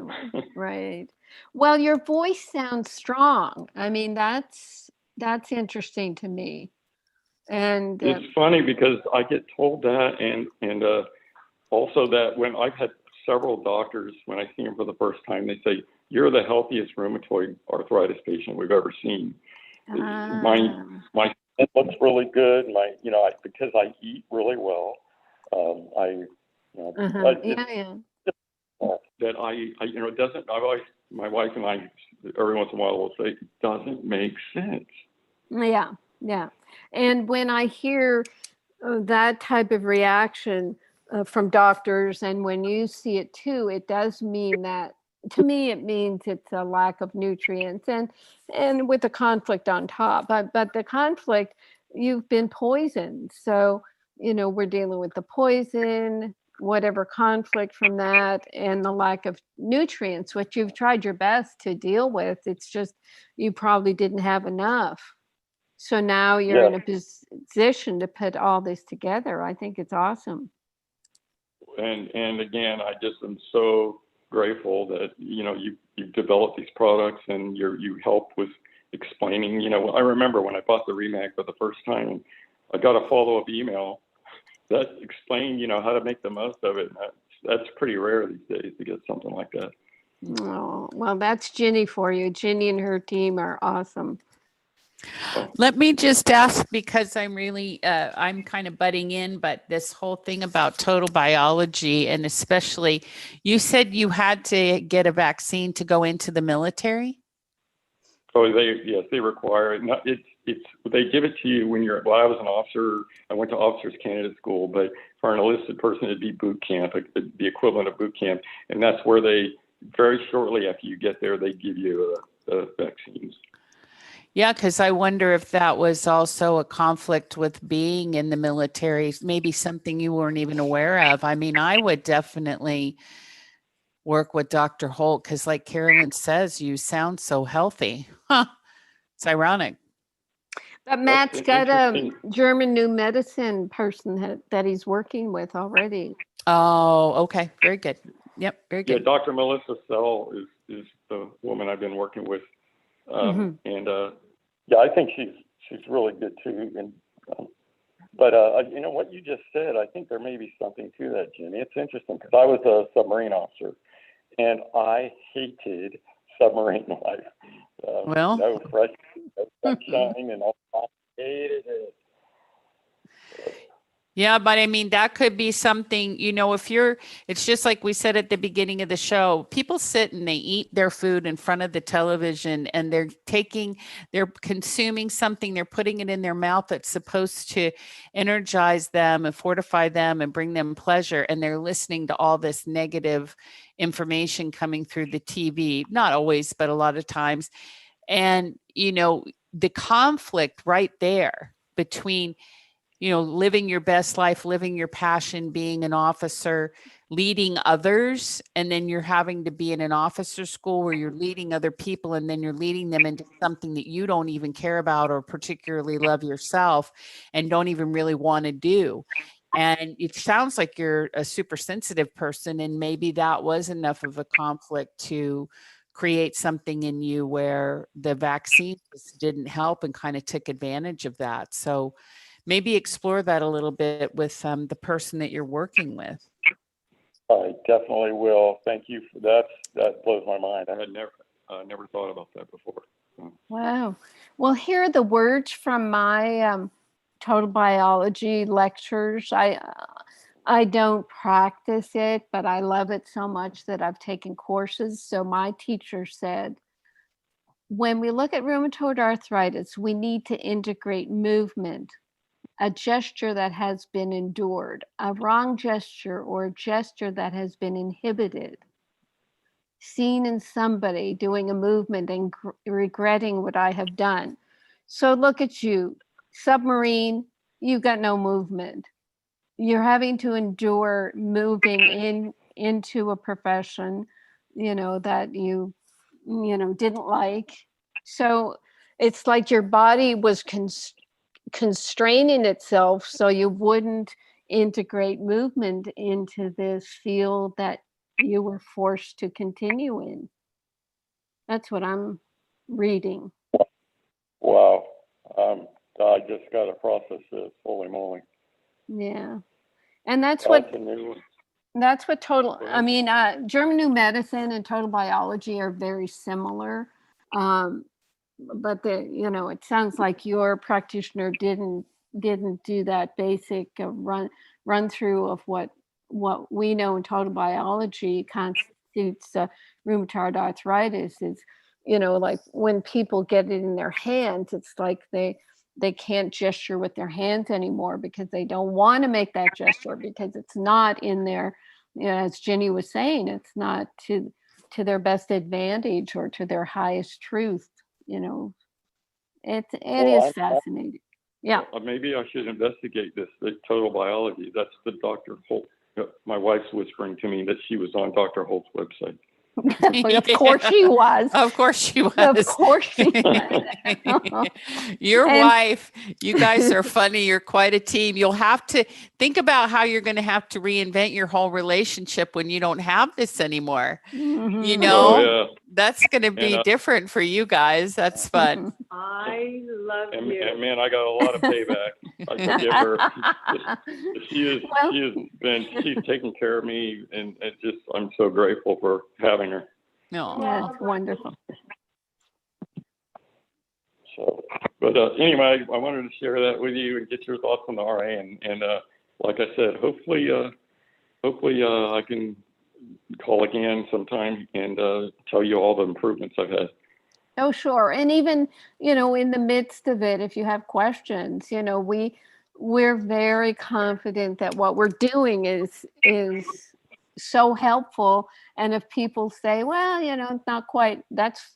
Right. Well, your voice sounds strong. I mean, that's interesting to me. And it's funny because I get told that, and also that when I've had several doctors, when I see them for the first time, they say, "You're the healthiest rheumatoid arthritis patient we've ever seen." My skin looks really good. Because I eat really well. That it doesn't. My wife and I, every once in a while, will say, "It doesn't make sense." Yeah. And when I hear that type of reaction, from doctors, and when you see it too, it does mean that, to me, it means it's a lack of nutrients, and with the conflict on top. But the conflict, you've been poisoned, so we're dealing with the poison, whatever conflict from that, and the lack of nutrients, which you've tried your best to deal with. It's just you probably didn't have enough. So now you're in a position to put all this together. I think it's awesome. And again, I just am so grateful that you've developed these products and you help with explaining. I remember when I bought the Remag for the first time, and I got a follow-up email that explained how to make the most of it. And that's pretty rare these days to get something like that. Oh, well, that's Ginny for you. Ginny and her team are awesome. Let me just ask, because I'm really, I'm kind of butting in, but this whole thing about total biology, and especially, you said you had to get a vaccine to go into the military? Oh, they require it. They give it to you when well, I was an officer. I went to Officers Candidate School, but for an enlisted person, it'd be boot camp, the equivalent of boot camp. And that's where they, very shortly after you get there, they give you the vaccines. Yeah, because I wonder if that was also a conflict with being in the military, maybe something you weren't even aware of. I mean, I would definitely work with Dr. Holt because, like Carolyn says, you sound so healthy. Huh. It's ironic. But Matt's got a German new medicine person that he's working with already. Oh, okay. Very good. Yep, very good. Yeah, Dr. Melissa Sell is the woman I've been working with. And I think she's really good too. And but what you just said, I think there may be something to that, Jimmy. It's interesting because I was a submarine officer, and I hated submarine life. Well, no fresh sunshine, and all. I hated it. Yeah, but I mean, that could be something, it's just like we said at the beginning of the show, people sit and they eat their food in front of the television, and they're consuming something, they're putting it in their mouth that's supposed to energize them and fortify them and bring them pleasure. And they're listening to all this negative information coming through the TV, not always, but a lot of times. And, the conflict right there between living your best life, living your passion, being an officer, leading others. And then you're having to be in an officer school where you're leading other people, and then you're leading them into something that you don't even care about or particularly love yourself and don't even really want to do. And it sounds like you're a super sensitive person, and maybe that was enough of a conflict to create something in you where the vaccine just didn't help and kind of took advantage of that. So maybe explore that a little bit with the person that you're working with. I definitely will. Thank you for that. That blows my mind. I had never thought about that before. Wow. Well, here are the words from my total biology lectures. I don't practice it, but I love it so much that I've taken courses. So my teacher said, when we look at rheumatoid arthritis, we need to integrate movement, a gesture that has been endured, a wrong gesture or a gesture that has been inhibited, seen in somebody doing a movement and regretting what I have done. So look at you, submarine, you've got no movement. You're having to endure moving into a profession, that you didn't like. So it's like your body was constraining itself so you wouldn't integrate movement into this field that you were forced to continue in. That's what I'm reading. Wow. I just got to process this. Holy moly. Yeah. And that's what total, German New Medicine and total biology are very similar. But it sounds like your practitioner didn't do that basic run through of what we know in total biology constitutes rheumatoid arthritis. Is like when people get it in their hands, it's like they can't gesture with their hands anymore because they don't want to make that gesture because it's not in their, as Jenny was saying, it's not to their best advantage or to their highest truth. It is fascinating. Yeah. Maybe I should investigate this, the total biology. That's the Dr. Holt. My wife's whispering to me that she was on Dr. Holt's website. Of course she was. Of course she was. Of course she was. Your wife, you guys are funny. You're quite a team. You'll have to think about how you're going to have to reinvent your whole relationship when you don't have this anymore. That's going to be different for you guys. That's fun. I love you. And man, I got a lot of payback. I forgive her. She's taken care of me, and I'm so grateful for having her. No, yeah, it's wonderful. So, but anyway, I wanted to share that with you and get your thoughts on the RA, and like I said, hopefully I can call again sometime and tell you all the improvements I've had. Oh, sure. And even, in the midst of it, if you have questions, we're very confident that what we're doing is so helpful. And if people say, well, it's not quite, that's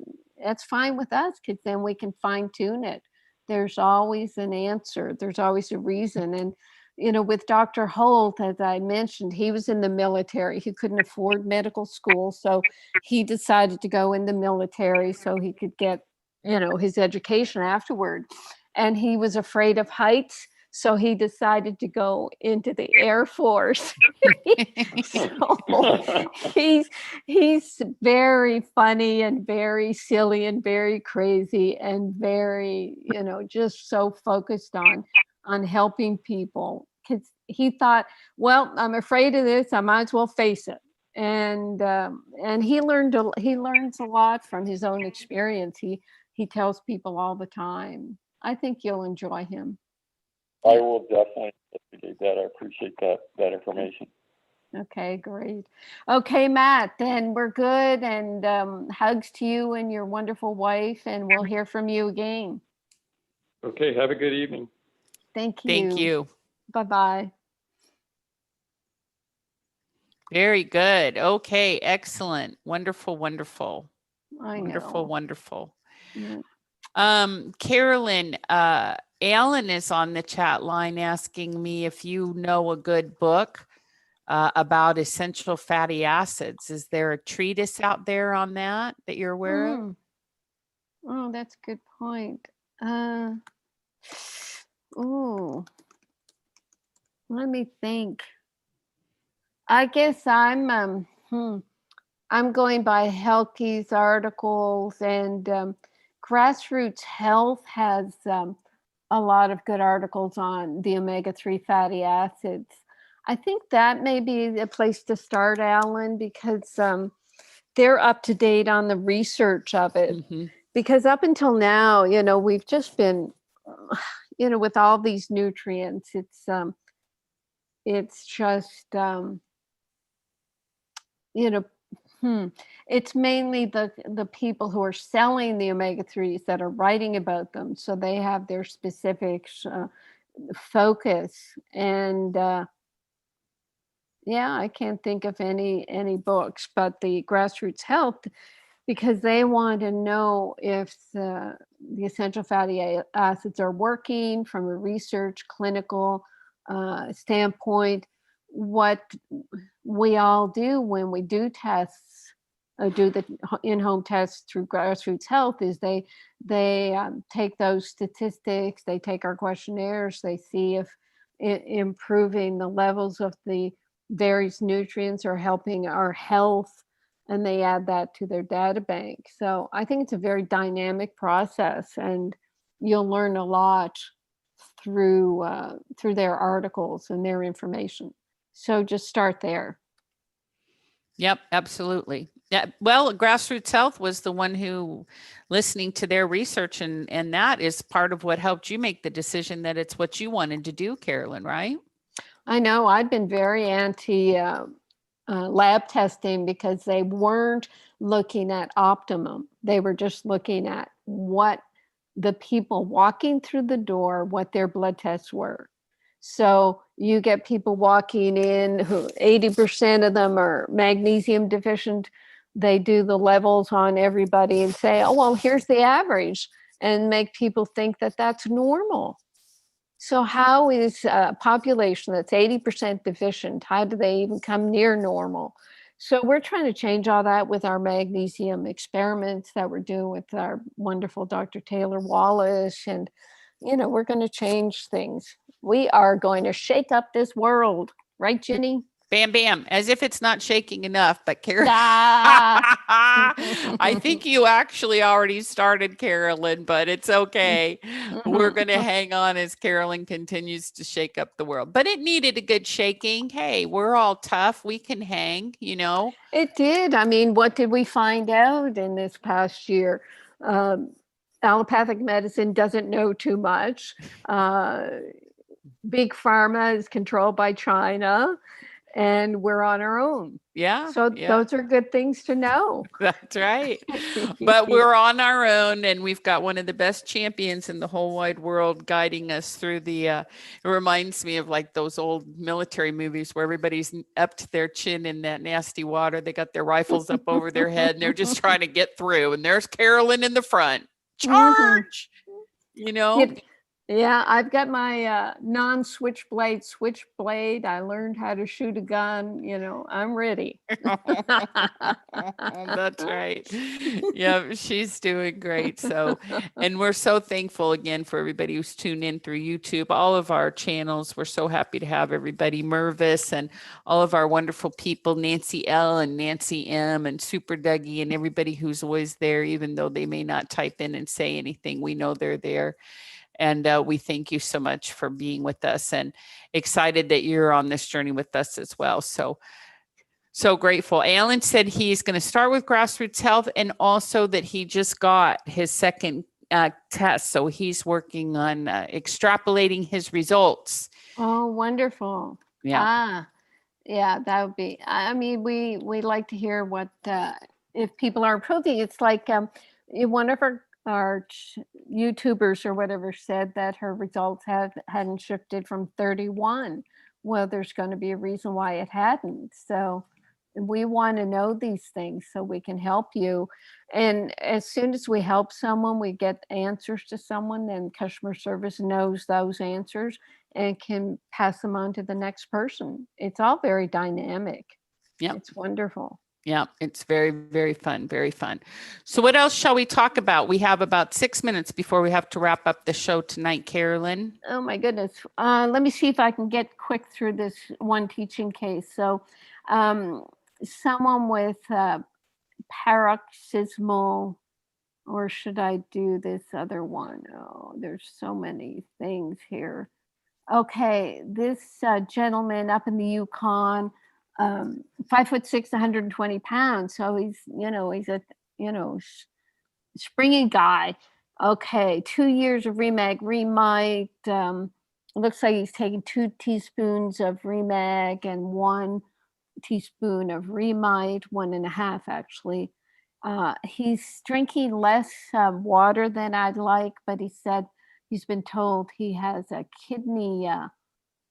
fine with us, because then we can fine tune it. There's always an answer. There's always a reason. And, with Dr. Holt, as I mentioned, he was in the military. He couldn't afford medical school. So he decided to go in the military so he could get, his education afterward. And he was afraid of heights. So he decided to go into the Air Force. So he's very funny and very silly and very crazy and very, just so focused on helping people, because he thought, well, I'm afraid of this, I might as well face it. And he learns a lot from his own experience. He tells people all the time. I think you'll enjoy him. I will definitely investigate that. I appreciate that information. Okay, great. Okay, Matt, then we're good. And hugs to you and your wonderful wife, and we'll hear from you again. Okay, have a good evening. Thank you. Thank you. Bye-bye. Very good. Okay, excellent. Wonderful, wonderful. I know. Wonderful, wonderful. Yeah. Carolyn, Alan is on the chat line asking me if you know a good book about essential fatty acids. Is there a treatise out there on that you're aware of? Oh, that's a good point. Let me think. I guess I'm going by Helke's articles, and Grassroots Health has a lot of good articles on the omega-3 fatty acids. I think that may be a place to start, Alan, because they're up to date on the research of it. Mm-hmm. Because up until now, we've just been, with all these nutrients, it's just, it's mainly the people who are selling the omega-3s that are writing about them. So they have their specific focus. And I can't think of any books, but the Grassroots Health, because they want to know if the essential fatty acids are working from a research clinical standpoint. What we all do when we do tests, do the in-home tests through Grassroots Health, is they take those statistics, they take our questionnaires, they see if improving the levels of the various nutrients are helping our health, and they add that to their data bank. So I think it's a very dynamic process, and you'll learn a lot through their articles and their information. So just start there. Yep, absolutely. Yeah. Well, Grassroots Health was the one who, listening to their research, and that is part of what helped you make the decision that it's what you wanted to do, Carolyn, right? I know. I've been very anti lab testing because they weren't looking at optimum. They were just looking at what the people walking through the door what their blood tests were. So you get people walking in who 80% of them are magnesium deficient. They do the levels on everybody and say, oh, well, here's the average, and make people think that that's normal. So how is a population that's 80% deficient, how do they even come near normal? So we're trying to change all that with our magnesium experiments that we're doing with our wonderful Dr. Taylor Wallace. And, we're going to change things. We are going to shake up this world. Right, Ginny? Bam, bam. As if it's not shaking enough, but Carolyn, I think you actually already started, Carolyn, but it's okay. We're going to hang on as Carolyn continues to shake up the world. But it needed a good shaking. Hey, we're all tough. We can hang, It did. I mean, what did we find out in this past year? Allopathic medicine doesn't know too much. Big pharma is controlled by China. And we're on our own. Yeah. So those are good things to know. That's right. But we're on our own, and we've got one of the best champions in the whole wide world guiding us through it reminds me of like those old military movies where everybody's up to their chin in that nasty water. They got their rifles up over their head and they're just trying to get through. And there's Carolyn in the front. Charge! Yeah, I've got my non-switchblade switchblade. I learned how to shoot a gun. I'm ready. That's right. Yeah, she's doing great. So, and we're so thankful again for everybody who's tuned in through YouTube, all of our channels. We're so happy to have everybody, Mervis, and all of our wonderful people, Nancy L and Nancy M and Super Dougie, and everybody who's always there, even though they may not type in and say anything. We know they're there. And we thank you so much for being with us, and excited that you're on this journey with us as well. So grateful. Alan said he's going to start with Grassroots Health, and also that he just got his second test. So he's working on extrapolating his results. Oh, wonderful. Yeah. Yeah, that would be, I mean, we like to hear what, if people are improving. It's like one of our YouTubers or whatever said that her results hadn't shifted from 31. Well, there's going to be a reason why it hadn't. So we want to know these things so we can help you. And as soon as we help someone, we get answers to someone, then customer service knows those answers and can pass them on to the next person. It's all very dynamic. Yeah, it's wonderful. Yeah, it's very, very fun, very fun. So what else shall we talk about? We have about 6 minutes before we have to wrap up the show tonight, Carolyn. Oh my goodness. Let me see if I can get quick through this one teaching case. So someone with paroxysmal, or should I do this other one? Oh, there's so many things here. Okay, this gentleman up in the Yukon, 5'6", 120 pounds. So he's a, springy guy. Okay, 2 years of Remite. Looks like he's taking 2 teaspoons of Remag and 1 teaspoon of Remite, 1.5 actually. He's drinking less water than I'd like, but he said he's been told he has a kidney,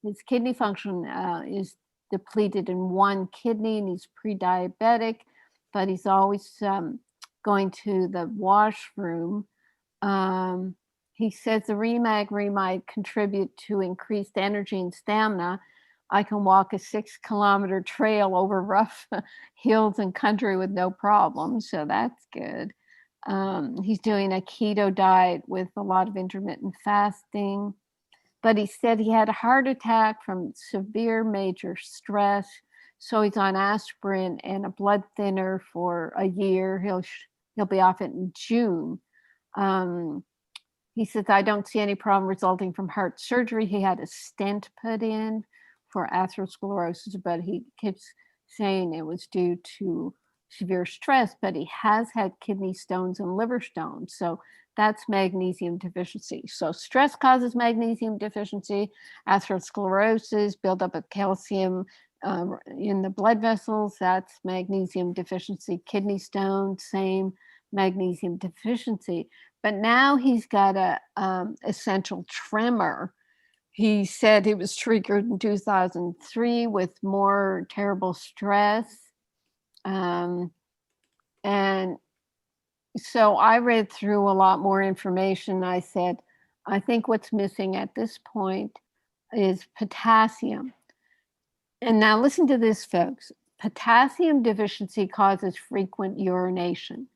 his kidney function is depleted in 1 kidney, and he's pre-diabetic, but he's always going to the washroom. He says the Remite contribute to increased energy and stamina. I can walk a 6-kilometer trail over rough hills and country with no problem, so that's good. He's doing a keto diet with a lot of intermittent fasting. But he said he had a heart attack from severe major stress. So he's on aspirin and a blood thinner for a year. He'll be off it in June. He says, I don't see any problem resulting from heart surgery. He had a stent put in for atherosclerosis, but he keeps saying it was due to severe stress, but he has had kidney stones and liver stones. So that's magnesium deficiency. So stress causes magnesium deficiency, atherosclerosis, buildup of calcium in the blood vessels. That's magnesium deficiency. Kidney stones, same, magnesium deficiency. but now he's got a essential tremor. He said it was triggered in 2003 with more terrible stress. And so I read through a lot more information. I said, I think what's missing at this point is potassium. And now listen to this, folks. Potassium deficiency causes frequent urination.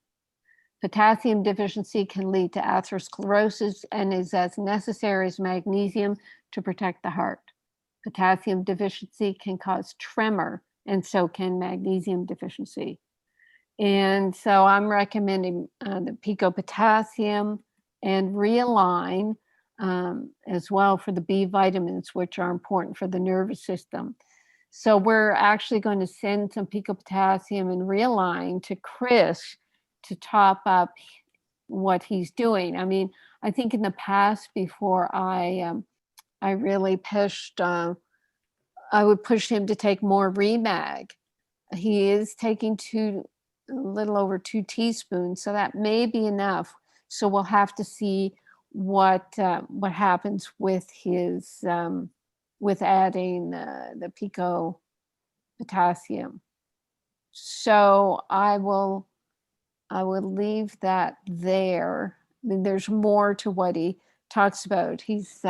Potassium deficiency can lead to atherosclerosis and is as necessary as magnesium to protect the heart. Potassium deficiency can cause tremor, and so can magnesium deficiency. And so I'm recommending the Pico Potassium and Realign as well for the B vitamins, which are important for the nervous system. So we're actually going to send some Pico Potassium and Realign to Chris to top up what he's doing. I mean, I think in the past, before I really pushed, I would push him to take more Remag. He is taking a little over 2 teaspoons, so that may be enough. So we'll have to see what happens with his with adding the Pico Potassium. So I will leave that there. I mean, there's more to what he talks about. He's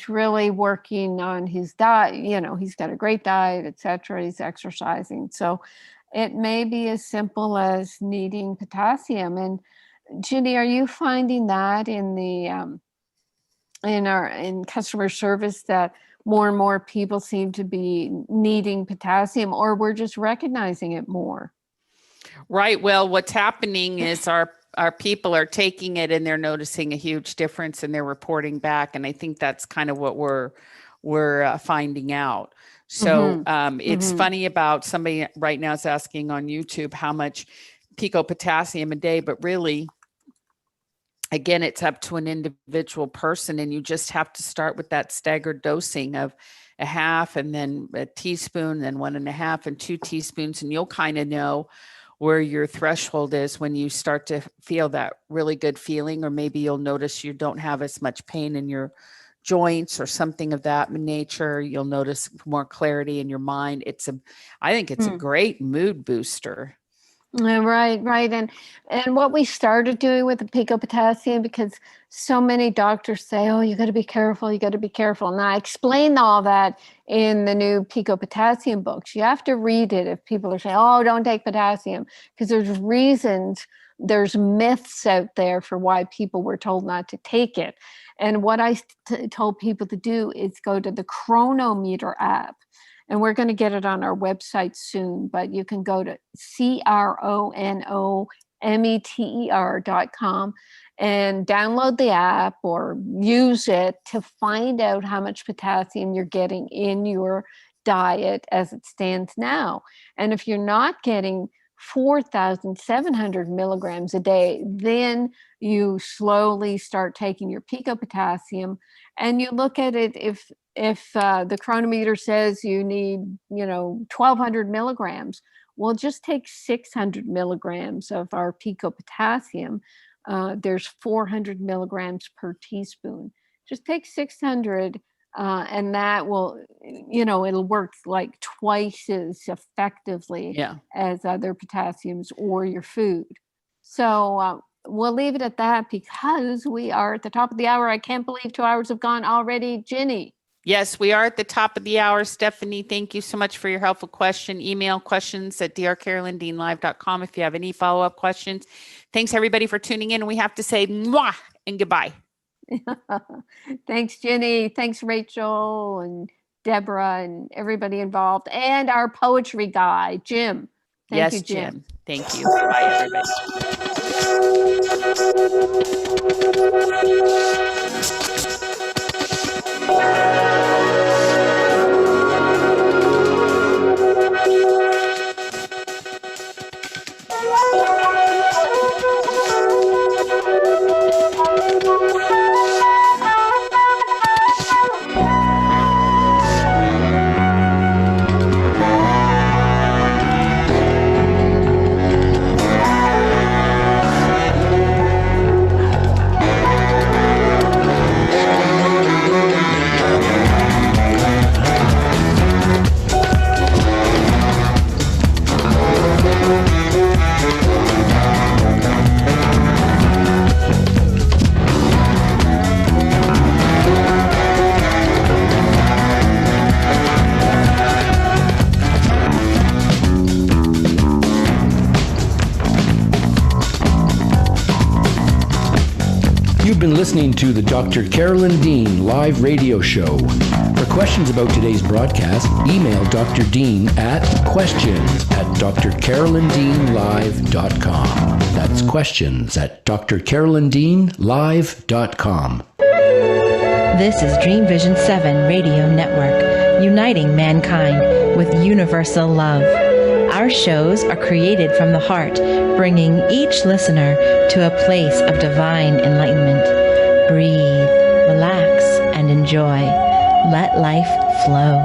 really working on his diet. You know, he's got a great diet, etc. He's exercising. So it may be as simple as needing potassium. And Ginny, are you finding that in the in customer service that more and more people seem to be needing potassium, or we're just recognizing it more? Right. Well, what's happening is our people are taking it and they're noticing a huge difference and they're reporting back. And I think that's kind of what we're finding out. So it's funny about somebody right now is asking on YouTube how much Pico Potassium a day, but really, again, it's up to an individual person, and you just have to start with that staggered dosing of a half and then a teaspoon, then 1.5 and 2 teaspoons. And you'll kind of know where your threshold is when you start to feel that really good feeling, or maybe you'll notice you don't have as much pain in your joints or something of that nature. You'll notice more clarity in your mind. I think it's a great mood booster. Right. And what we started doing with the Pico Potassium, because so many doctors say, oh, you got to be careful. And I explain all that in the new Pico Potassium books. You have to read it if people are saying, oh, don't take potassium, because there's myths out there for why people were told not to take it. And what I told people to do is go to the Chronometer app. And we're going to get it on our website soon, but you can go to CRONOMETER.com and download the app or use it to find out how much potassium you're getting in your diet as it stands now. And if you're not getting 4,700 milligrams a day, then you slowly start taking your Pico Potassium, and you look at it. If the Chronometer says you need 1,200 milligrams, well, just take 600 milligrams of our Pico Potassium. There's 400 milligrams per teaspoon. Just take 600, and that will, it'll work like twice as effectively as other potassiums or your food. So we'll leave it at that because we are at the top of the hour. I can't believe 2 hours have gone already. Ginny. Yes, we are at the top of the hour. Stephanie, thank you so much for your helpful question. Email questions at drcarolyndeanlive.com if you have any follow-up questions. Thanks, everybody, for tuning in. We have to say mwah and goodbye. Thanks, Ginny. Thanks, Rachel and Deborah and everybody involved. And our poetry guy, Jim. Thank you, Jim. Thank you. Bye, everybody. been listening to the Dr. Carolyn Dean live radio show. For questions about today's broadcast, email Dr. Dean at questions@drcarolyndeanlive.com. That's questions@drcarolyndeanlive.com. This is Dream Vision 7 Radio Network, uniting mankind with universal love. Our shows are created from the heart, bringing each listener to a place of divine enlightenment. Breathe, relax, and enjoy. Let life flow.